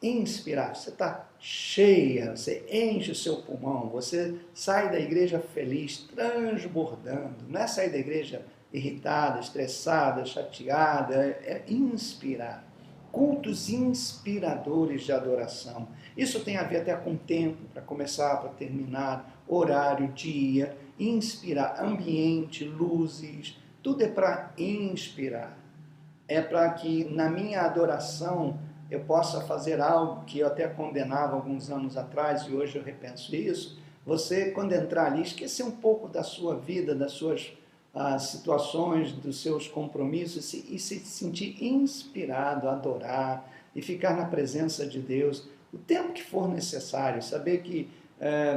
Inspirar, você está cheia, você enche o seu pulmão, você sai da igreja feliz, transbordando, não é sair da igreja irritada, estressada, chateada, é inspirar. Cultos inspiradores de adoração. Isso tem a ver até com tempo, para começar, para terminar, horário, dia, inspirar, ambiente, luzes, tudo é para inspirar. É para que na minha adoração eu possa fazer algo que eu até condenava alguns anos atrás e hoje eu repenso isso. Você, quando entrar ali, esquecer um pouco da sua vida, das suas situações, dos seus compromissos e se sentir inspirado a adorar e ficar na presença de Deus o tempo que for necessário, saber que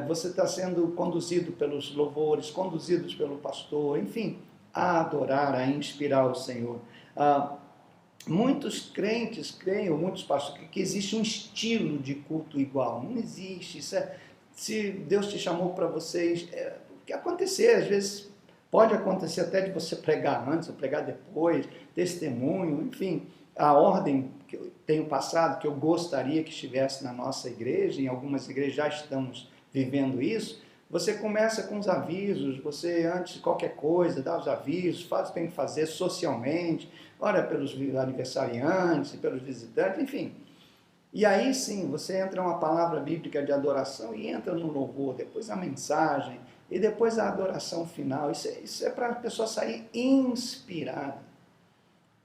você está sendo conduzido pelos louvores, conduzidos pelo pastor, enfim, a adorar, a inspirar o Senhor. Muitos crentes creem, ou muitos pastores, que existe um estilo de culto igual. Não existe. Se Deus te chamou para vocês, o que acontecer, às vezes pode acontecer até de você pregar antes ou pregar depois, testemunho, enfim, a ordem que eu tenho passado, que eu gostaria que estivesse na nossa igreja, em algumas igrejas já estamos vivendo isso. Você começa com os avisos, você antes de qualquer coisa dá os avisos, faz o que tem que fazer socialmente, ora pelos aniversariantes, pelos visitantes, enfim. E aí sim, você entra uma palavra bíblica de adoração e entra no louvor, depois a mensagem e depois a adoração final. Isso é para a pessoa sair inspirada.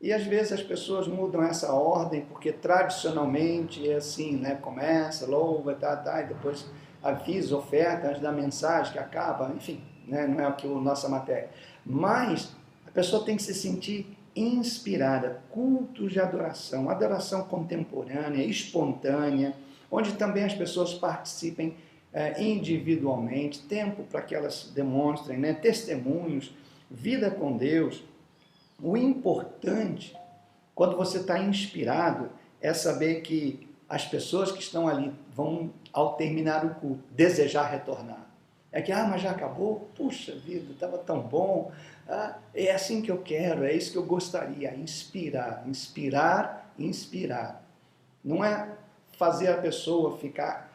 E às vezes as pessoas mudam essa ordem, porque tradicionalmente é assim, né? Começa, louva, e depois avisa, oferta antes da mensagem que acaba, enfim, né? Não é o que a nossa matéria. Mas a pessoa tem que se sentir inspirada, cultos de adoração, adoração contemporânea, espontânea, onde também as pessoas participem individualmente, tempo para que elas demonstrem, né? Testemunhos, vida com Deus. O importante, quando você está inspirado, é saber que as pessoas que estão ali vão, ao terminar o culto, desejar retornar. É que, mas já acabou? Puxa vida, estava tão bom. É assim que eu quero, é isso que eu gostaria, inspirar, inspirar, inspirar. Não é fazer a pessoa ficar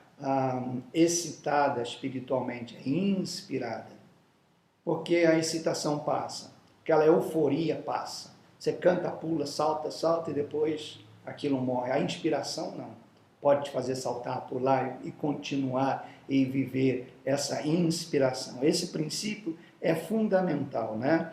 excitada espiritualmente, é inspirada. Porque a excitação passa, aquela euforia passa. Você canta, pula, salta, salta e depois aquilo morre. A inspiração não. Pode te fazer saltar, pular e continuar e viver essa inspiração. Esse princípio é fundamental, né?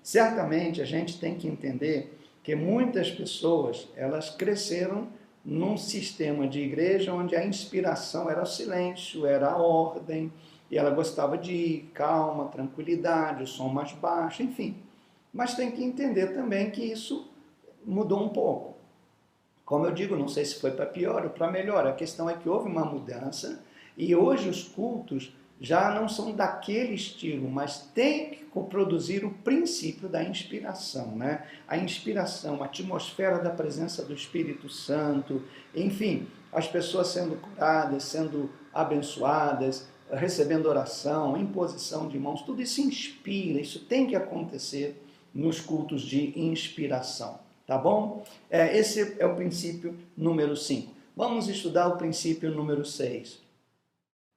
Certamente a gente tem que entender que muitas pessoas, elas cresceram num sistema de igreja onde a inspiração era o silêncio, era a ordem, e ela gostava de ir, calma, tranquilidade, o som mais baixo, enfim. Mas tem que entender também que isso mudou um pouco. Como eu digo, não sei se foi para pior ou para melhor, a questão é que houve uma mudança e hoje os cultos já não são daquele estilo, mas tem que produzir o princípio da inspiração, né? A inspiração, a atmosfera da presença do Espírito Santo, enfim, as pessoas sendo curadas, sendo abençoadas, recebendo oração, imposição de mãos, tudo isso inspira, isso tem que acontecer nos cultos de inspiração, tá bom? Esse é o princípio número 5. Vamos estudar o princípio número 6.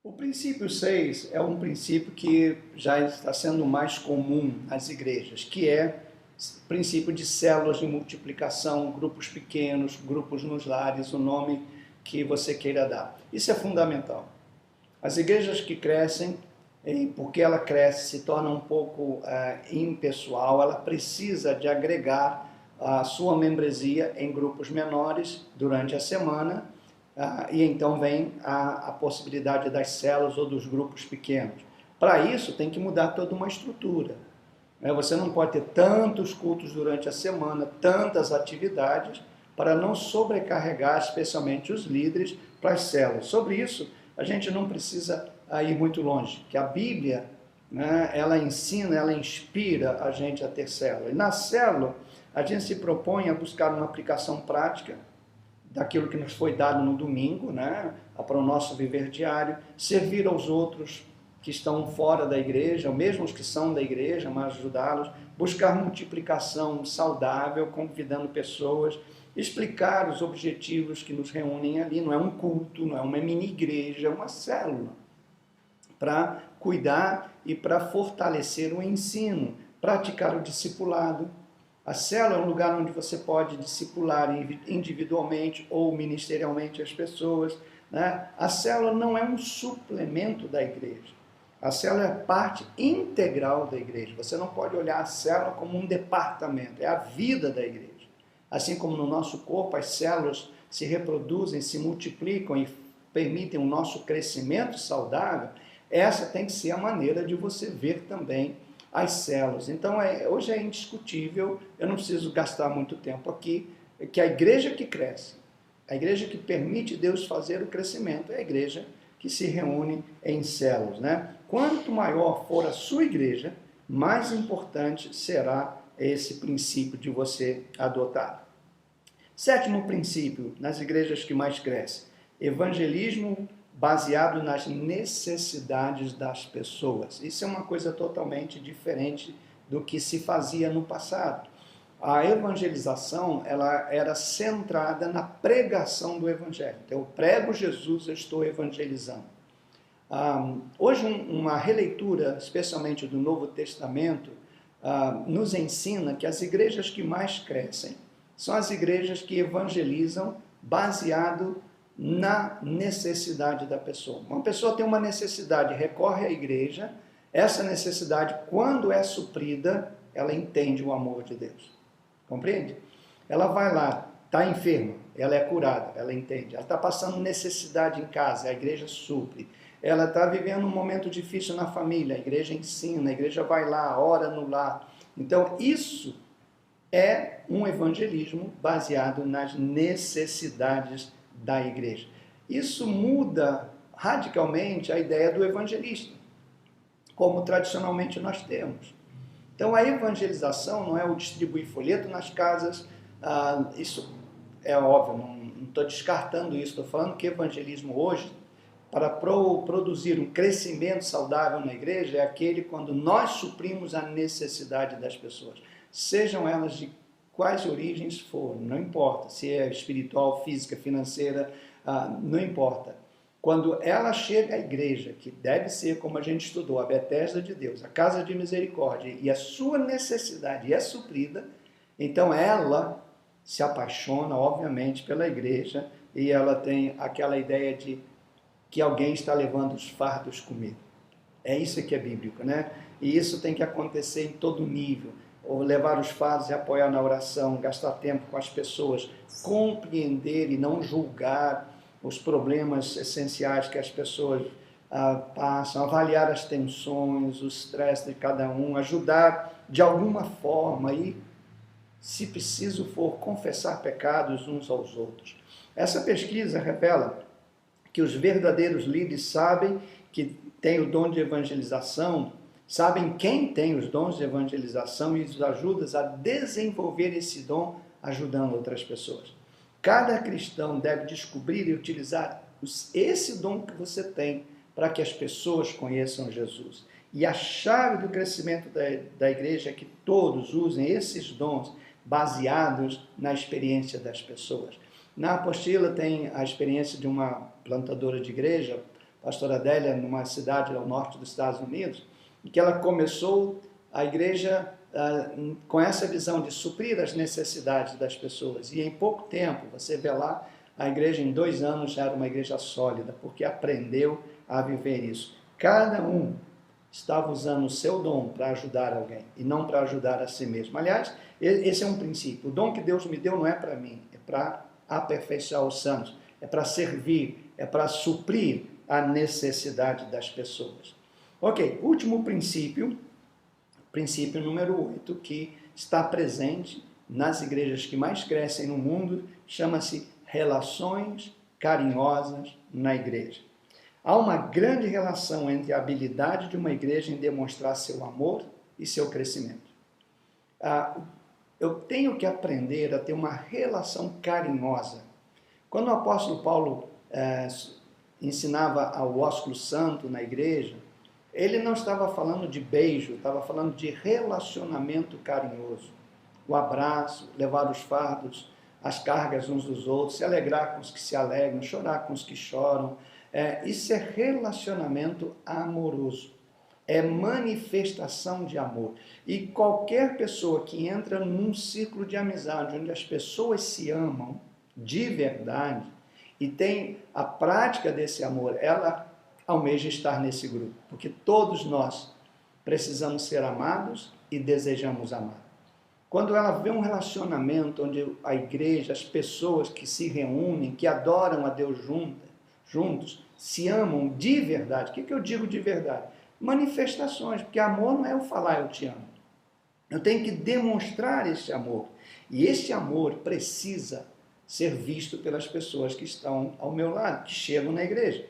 O princípio 6 é um princípio que já está sendo mais comum nas igrejas, que é o princípio de células de multiplicação, grupos pequenos, grupos nos lares, o nome que você queira dar. Isso é fundamental. As igrejas que crescem, porque ela cresce, se torna um pouco impessoal, ela precisa de agregar a sua membresia em grupos menores durante a semana, e então vem a possibilidade das células ou dos grupos pequenos. Para isso, tem que mudar toda uma estrutura. Você não pode ter tantos cultos durante a semana, tantas atividades, para não sobrecarregar, especialmente os líderes, para as células. Sobre isso, a gente não precisa ir muito longe, que a Bíblia, né, ela ensina, ela inspira a gente a ter célula. E na célula, a gente se propõe a buscar uma aplicação prática daquilo que nos foi dado no domingo, né, para o nosso viver diário, servir aos outros que estão fora da igreja, ou mesmo os que são da igreja, mas ajudá-los, buscar multiplicação saudável, convidando pessoas, explicar os objetivos que nos reúnem ali. Não é um culto, não é uma mini-igreja, é uma célula, para cuidar e para fortalecer o ensino, praticar o discipulado. A célula é um lugar onde você pode discipular individualmente ou ministerialmente as pessoas, né? A célula não é um suplemento da igreja. A célula é parte integral da igreja. Você não pode olhar a célula como um departamento, é a vida da igreja. Assim como no nosso corpo as células se reproduzem, se multiplicam e permitem o nosso crescimento saudável, essa tem que ser a maneira de você ver também as células. Então, hoje é indiscutível, eu não preciso gastar muito tempo aqui, que a igreja que cresce, a igreja que permite Deus fazer o crescimento, é a igreja que se reúne em células, né? Quanto maior for a sua igreja, mais importante será esse princípio de você adotar. 7º princípio, nas igrejas que mais crescem, evangelismo baseado nas necessidades das pessoas. Isso é uma coisa totalmente diferente do que se fazia no passado. A evangelização, ela era centrada na pregação do evangelho. Então, eu prego Jesus, eu estou evangelizando. Hoje, uma releitura, especialmente do Novo Testamento, nos ensina que as igrejas que mais crescem são as igrejas que evangelizam baseado na necessidade da pessoa. Uma pessoa tem uma necessidade, recorre à igreja, essa necessidade, quando é suprida, ela entende o amor de Deus. compreende? Ela vai lá, está enferma, ela é curada, ela entende. Ela está passando necessidade em casa, a igreja supre. Ela está vivendo um momento difícil na família, a igreja ensina, a igreja vai lá, ora no lar. Então, isso é um evangelismo baseado nas necessidades da igreja. Isso muda radicalmente a ideia do evangelista, como tradicionalmente nós temos. Então, a evangelização não é o distribuir folheto nas casas, isso é óbvio, não estou descartando isso, estou falando que evangelismo hoje, para produzir um crescimento saudável na igreja, é aquele quando nós suprimos a necessidade das pessoas, sejam elas de quais origens forem, não importa, se é espiritual, física, financeira, não importa. Quando ela chega à igreja, que deve ser, como a gente estudou, a Betesda de Deus, a casa de misericórdia, e a sua necessidade é suprida, então ela se apaixona, obviamente, pela igreja, e ela tem aquela ideia de que alguém está levando os fardos comigo. É isso que é bíblico, né? E isso tem que acontecer em todo nível. Ou levar os fardos e apoiar na oração, gastar tempo com as pessoas, compreender e não julgar os problemas essenciais que as pessoas passam, avaliar as tensões, o estresse de cada um, ajudar de alguma forma e, se preciso for, confessar pecados uns aos outros. Essa pesquisa revela que os verdadeiros líderes sabem que tem o dom de evangelização, sabem quem tem os dons de evangelização e os ajuda a desenvolver esse dom ajudando outras pessoas. Cada cristão deve descobrir e utilizar esse dom que você tem para que as pessoas conheçam Jesus. E a chave do crescimento da igreja é que todos usem esses dons baseados na experiência das pessoas. Na apostila tem a experiência de uma plantadora de igreja, pastora Adélia, numa cidade ao norte dos Estados Unidos, em que ela começou a igreja com essa visão de suprir as necessidades das pessoas. E em pouco tempo, você vê lá, a igreja em 2 anos já era uma igreja sólida, porque aprendeu a viver isso. Cada um estava usando o seu dom para ajudar alguém, e não para ajudar a si mesmo. Aliás, esse é um princípio. O dom que Deus me deu não é para mim, é para aperfeiçoar os santos, é para servir, é para suprir a necessidade das pessoas. Ok, último princípio, princípio número 8, que está presente nas igrejas que mais crescem no mundo, chama-se relações carinhosas na igreja. Há uma grande relação entre a habilidade de uma igreja em demonstrar seu amor e seu crescimento. Eu tenho que aprender a ter uma relação carinhosa. Quando o apóstolo Paulo ensinava ao ósculo santo na igreja, ele não estava falando de beijo, estava falando de relacionamento carinhoso. O abraço, levar os fardos, as cargas uns dos outros, se alegrar com os que se alegram, chorar com os que choram. Isso é relacionamento amoroso. É manifestação de amor. E qualquer pessoa que entra num ciclo de amizade, onde as pessoas se amam de verdade, e tem a prática desse amor, ela almeja estar nesse grupo, porque todos nós precisamos ser amados e desejamos amar. Quando ela vê um relacionamento onde a igreja, as pessoas que se reúnem, que adoram a Deus juntos, se amam de verdade. O que eu digo de verdade? Manifestações, porque amor não é eu falar eu te amo. Eu tenho que demonstrar esse amor. E esse amor precisa ser visto pelas pessoas que estão ao meu lado, que chegam na igreja.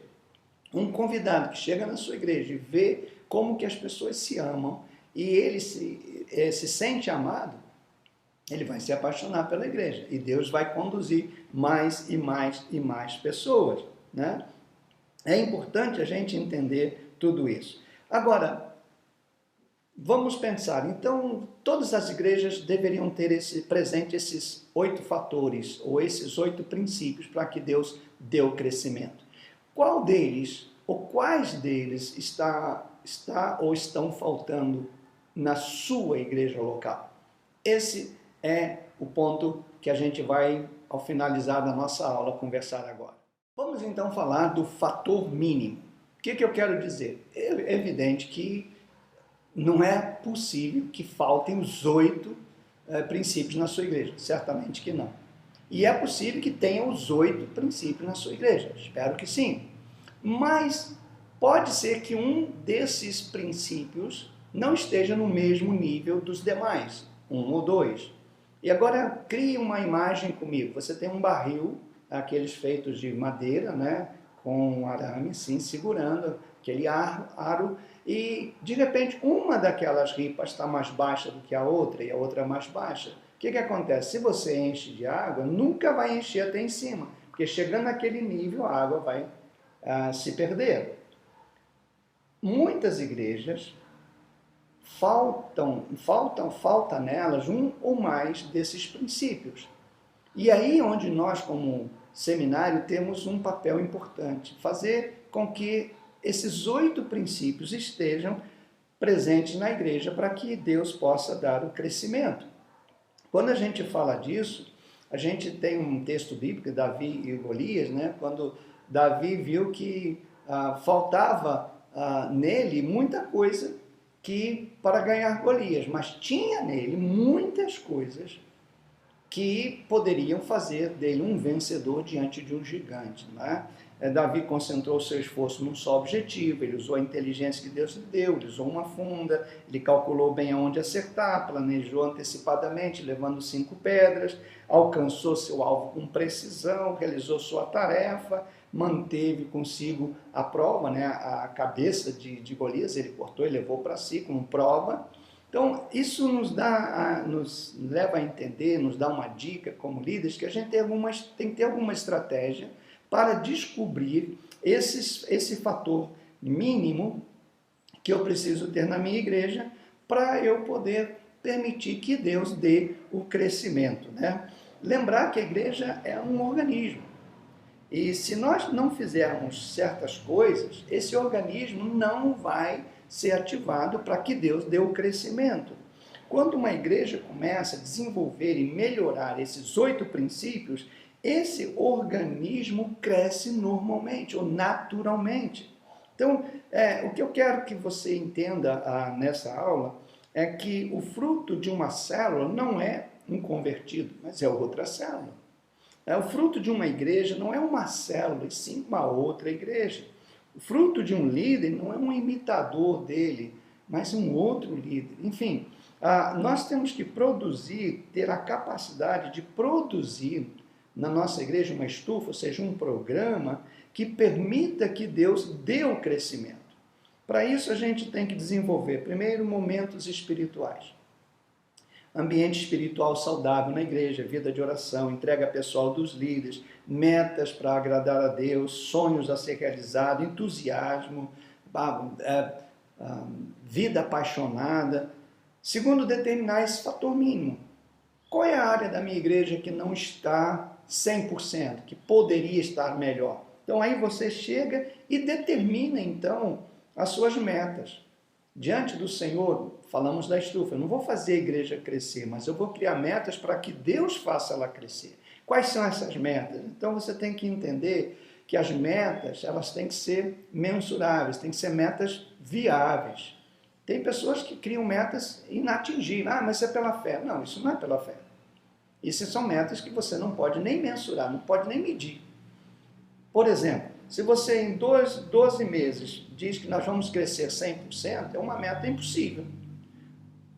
Um convidado que chega na sua igreja e vê como que as pessoas se amam e ele se sente amado, ele vai se apaixonar pela igreja e Deus vai conduzir mais e mais e mais pessoas, né? É importante a gente entender tudo isso. Agora, vamos pensar, então, todas as igrejas deveriam ter presente esses 8 fatores ou esses 8 princípios para que Deus dê o crescimento. Qual deles, ou quais deles está ou estão faltando na sua igreja local? Esse é o ponto que a gente vai, ao finalizar da nossa aula, conversar agora. Vamos então falar do fator mínimo. O que eu quero dizer? É evidente que não é possível que faltem os 8 princípios na sua igreja? Certamente que não. E é possível que tenha os 8 princípios na sua igreja. Espero que sim. Mas pode ser que um desses princípios não esteja no mesmo nível dos demais, 1 ou 2. E agora crie uma imagem comigo. Você tem um barril, aqueles feitos de madeira, né, com arame, assim, segurando aquele aro, e de repente uma daquelas ripas está mais baixa do que a outra e a outra mais baixa. O que acontece? Se você enche de água, nunca vai encher até em cima, porque chegando naquele nível a água vai se perder. Muitas igrejas falta nelas um ou mais desses princípios. E aí onde nós, como seminário, temos um papel importante, fazer com que esses 8 princípios estejam presentes na igreja para que Deus possa dar o crescimento. Quando a gente fala disso, a gente tem um texto bíblico, Davi e Golias, né? Quando Davi viu que faltava nele muita coisa para ganhar Golias, mas tinha nele muitas coisas que poderiam fazer dele um vencedor diante de um gigante. Né? Davi concentrou seu esforço num só objetivo, ele usou a inteligência que Deus lhe deu, ele usou uma funda, ele calculou bem aonde acertar, planejou antecipadamente, levando 5 pedras, alcançou seu alvo com precisão, realizou sua tarefa, manteve consigo a prova, né? A cabeça de Golias, ele cortou e levou para si como prova. Então, isso nos leva a entender, nos dá uma dica como líderes, que a gente tem que ter alguma estratégia para descobrir esse fator mínimo que eu preciso ter na minha igreja para eu poder permitir que Deus dê o crescimento, né? Lembrar que a igreja é um organismo. E se nós não fizermos certas coisas, esse organismo não vai ser ativado para que Deus dê o crescimento. Quando uma igreja começa a desenvolver e melhorar esses 8 princípios, esse organismo cresce normalmente ou naturalmente. Então, o que eu quero que você entenda nessa aula é que o fruto de uma célula não é um convertido, mas é outra célula. O fruto de uma igreja não é uma célula, e sim uma outra igreja. O fruto de um líder não é um imitador dele, mas um outro líder. Enfim, nós temos que ter a capacidade de produzir na nossa igreja uma estufa, ou seja, um programa que permita que Deus dê o crescimento. Para isso a gente tem que desenvolver, primeiro, momentos espirituais. Ambiente espiritual saudável na igreja, vida de oração, entrega pessoal dos líderes, metas para agradar a Deus, sonhos a ser realizados, entusiasmo, vida apaixonada. Segundo, determinar esse fator mínimo. Qual é a área da minha igreja que não está 100%, que poderia estar melhor? Então aí você chega e determina então as suas metas. Diante do Senhor, falamos da estufa, eu não vou fazer a igreja crescer, mas eu vou criar metas para que Deus faça ela crescer. Quais são essas metas? Então você tem que entender que as metas, elas têm que ser mensuráveis, têm que ser metas viáveis. Tem pessoas que criam metas inatingíveis. Mas isso é pela fé. Não, isso não é pela fé. Isso são metas que você não pode nem mensurar, não pode nem medir. Por exemplo, se você em 12 meses diz que nós vamos crescer 100%, é uma meta impossível.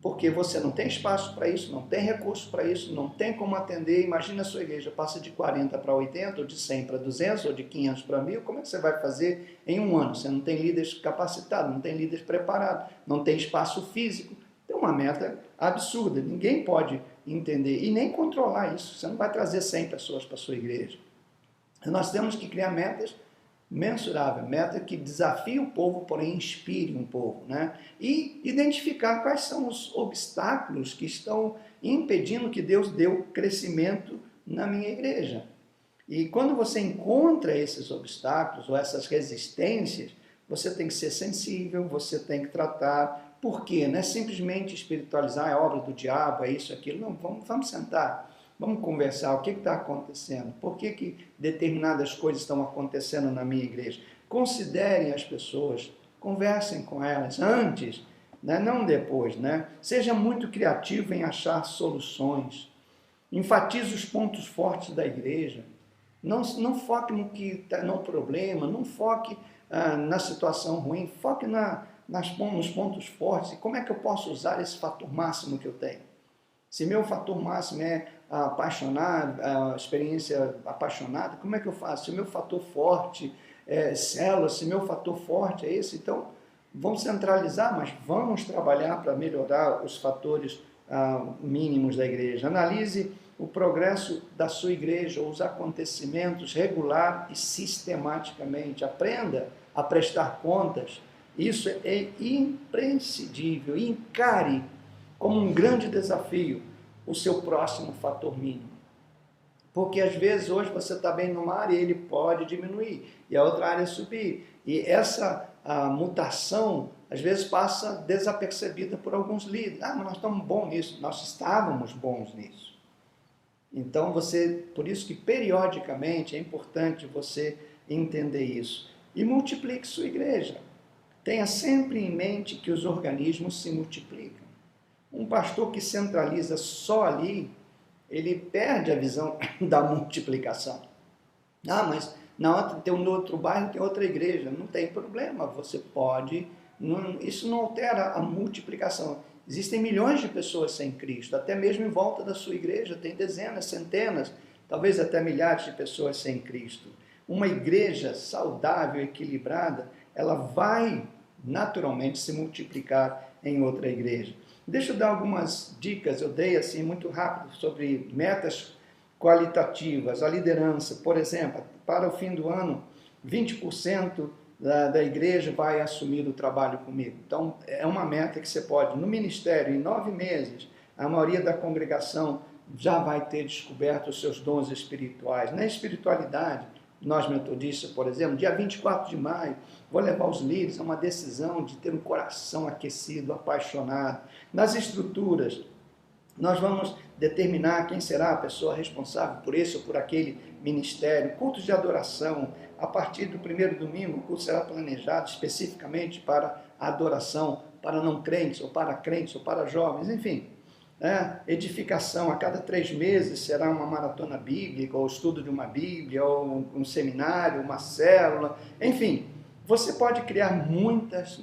Porque você não tem espaço para isso, não tem recurso para isso, não tem como atender. Imagina a sua igreja passa de 40 para 80, ou de 100 para 200, ou de 500 para 1000. Como é que você vai fazer em um ano? Você não tem líderes capacitados, não tem líderes preparados, não tem espaço físico. É uma meta absurda, ninguém pode entender e nem controlar isso. Você não vai trazer 100 pessoas para a sua igreja. Nós temos que criar metas mensuráveis, meta que desafie o povo, porém inspire um povo, né? E identificar quais são os obstáculos que estão impedindo que Deus dê o crescimento na minha igreja. E quando você encontra esses obstáculos ou essas resistências, você tem que ser sensível, você tem que tratar. Por quê? Não é simplesmente espiritualizar, é obra do diabo, é isso, aquilo. Não, vamos sentar. Vamos conversar, o que está acontecendo? Por que determinadas coisas estão acontecendo na minha igreja? Considerem as pessoas, conversem com elas antes né? Não depois, né? Seja muito criativo em achar soluções. Enfatize os pontos fortes da igreja. Não foque no que tá no problema, não foque na situação ruim, foque nos pontos fortes. E como é que eu posso usar esse fator máximo que eu tenho? Se meu fator máximo é apaixonado, a experiência apaixonada, como é que eu faço? Se o meu fator forte é célula, se meu fator forte é esse, então vamos centralizar, mas vamos trabalhar para melhorar os fatores mínimos da igreja. Analise o progresso da sua igreja, os acontecimentos regular e sistematicamente. Aprenda a prestar contas. Isso é imprescindível. Encare como um grande desafio o seu próximo fator mínimo. Porque às vezes hoje você está bem numa área e ele pode diminuir e a outra área subir. E essa mutação às vezes passa desapercebida por alguns líderes. Mas nós estamos bons nisso. Nós estávamos bons nisso. Então por isso que periodicamente é importante você entender isso. E multiplique sua igreja. Tenha sempre em mente que os organismos se multiplicam. Um pastor que centraliza só ali, ele perde a visão da multiplicação. Mas no outro bairro tem outra igreja. Não tem problema, você pode... isso não altera a multiplicação. Existem milhões de pessoas sem Cristo, até mesmo em volta da sua igreja, tem dezenas, centenas, talvez até milhares de pessoas sem Cristo. Uma igreja saudável, equilibrada, ela vai naturalmente se multiplicar em outra igreja. Deixa eu dar algumas dicas, eu dei assim muito rápido, sobre metas qualitativas, a liderança. Por exemplo, para o fim do ano, 20% da igreja vai assumir o trabalho comigo. Então, é uma meta que você pode, no ministério, em 9 meses, a maioria da congregação já vai ter descoberto os seus dons espirituais. Na espiritualidade, nós metodistas, por exemplo, dia 24 de maio, vou levar os líderes a uma decisão de ter um coração aquecido, apaixonado. Nas estruturas, nós vamos determinar quem será a pessoa responsável por esse ou por aquele ministério. Cultos de adoração, a partir do primeiro domingo, o culto será planejado especificamente para a adoração, para não crentes, ou para jovens, enfim. Edificação, a cada 3 meses será uma maratona bíblica, ou estudo de uma Bíblia, ou um seminário, uma célula, enfim. Você pode criar muitas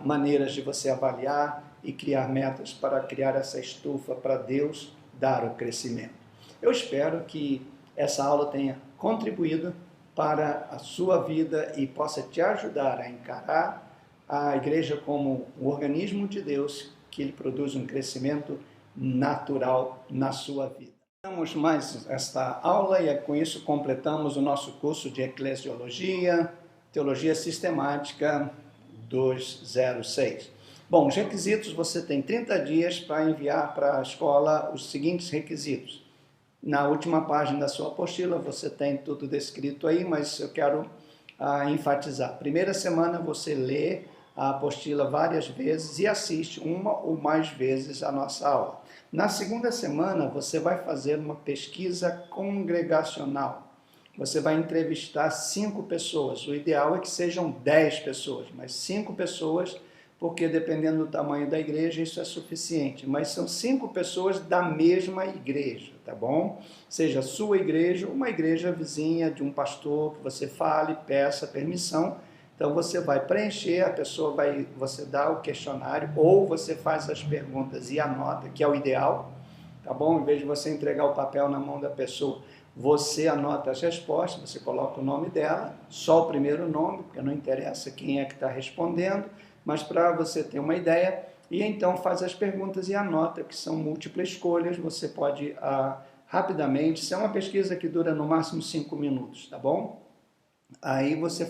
maneiras de você avaliar e criar metas para criar essa estufa para Deus dar o crescimento. Eu espero que essa aula tenha contribuído para a sua vida e possa te ajudar a encarar a igreja como um organismo de Deus, que ele produz um crescimento natural na sua vida. Temos mais esta aula e com isso completamos o nosso curso de Eclesiologia, Teologia Sistemática 206. Bom, os requisitos, você tem 30 dias para enviar para a escola os seguintes requisitos. Na última página da sua apostila você tem tudo descrito aí, mas eu quero enfatizar. Primeira semana você lê a apostila várias vezes e assiste uma ou mais vezes a nossa aula. Na segunda semana você vai fazer uma pesquisa congregacional. Você vai entrevistar 5 pessoas. O ideal é que sejam 10 pessoas, mas 5 pessoas, porque dependendo do tamanho da igreja isso é suficiente. Mas são 5 pessoas da mesma igreja, tá bom? Seja a sua igreja ou uma igreja vizinha de um pastor que você fale, peça permissão. Então você vai preencher, você dá o questionário ou você faz as perguntas e anota, que é o ideal, tá bom? Em vez de você entregar o papel na mão da pessoa, você anota as respostas, você coloca o nome dela, só o primeiro nome, porque não interessa quem é que está respondendo, mas para você ter uma ideia, e então faz as perguntas e anota, que são múltiplas escolhas, você pode rapidamente, isso é uma pesquisa que dura no máximo 5 minutos, tá bom? Aí você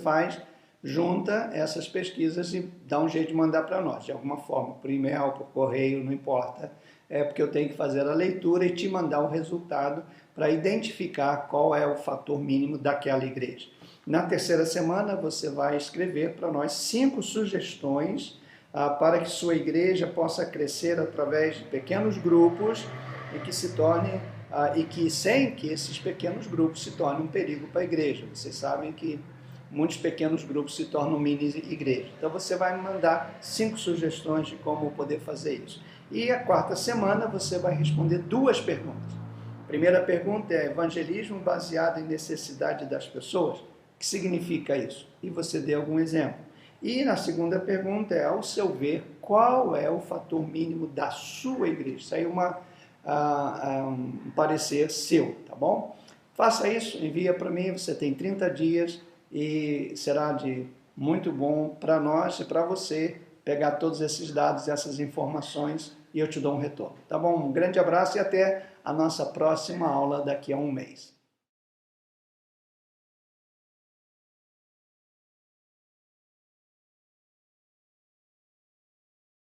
junta essas pesquisas e dá um jeito de mandar para nós, de alguma forma, por e-mail, por correio, não importa, porque eu tenho que fazer a leitura e te mandar o resultado para identificar qual é o fator mínimo daquela igreja. Na terceira semana você vai escrever para nós 5 sugestões para que sua igreja possa crescer através de pequenos grupos e que se torne sem que esses pequenos grupos se tornem um perigo para a igreja. Vocês sabem que muitos pequenos grupos se tornam mini igrejas. Então você vai me mandar 5 sugestões de como poder fazer isso. E a quarta semana você vai responder 2 perguntas. A primeira pergunta é: evangelismo baseado em necessidade das pessoas? O que significa isso? E você dê algum exemplo. E na segunda pergunta é: ao seu ver, qual é o fator mínimo da sua igreja? Isso aí é um parecer seu, tá bom? Faça isso, envia para mim, você tem 30 dias e será de muito bom para nós e para você pegar todos esses dados, essas informações e eu te dou um retorno, tá bom? Um grande abraço e até a nossa próxima aula daqui a um mês.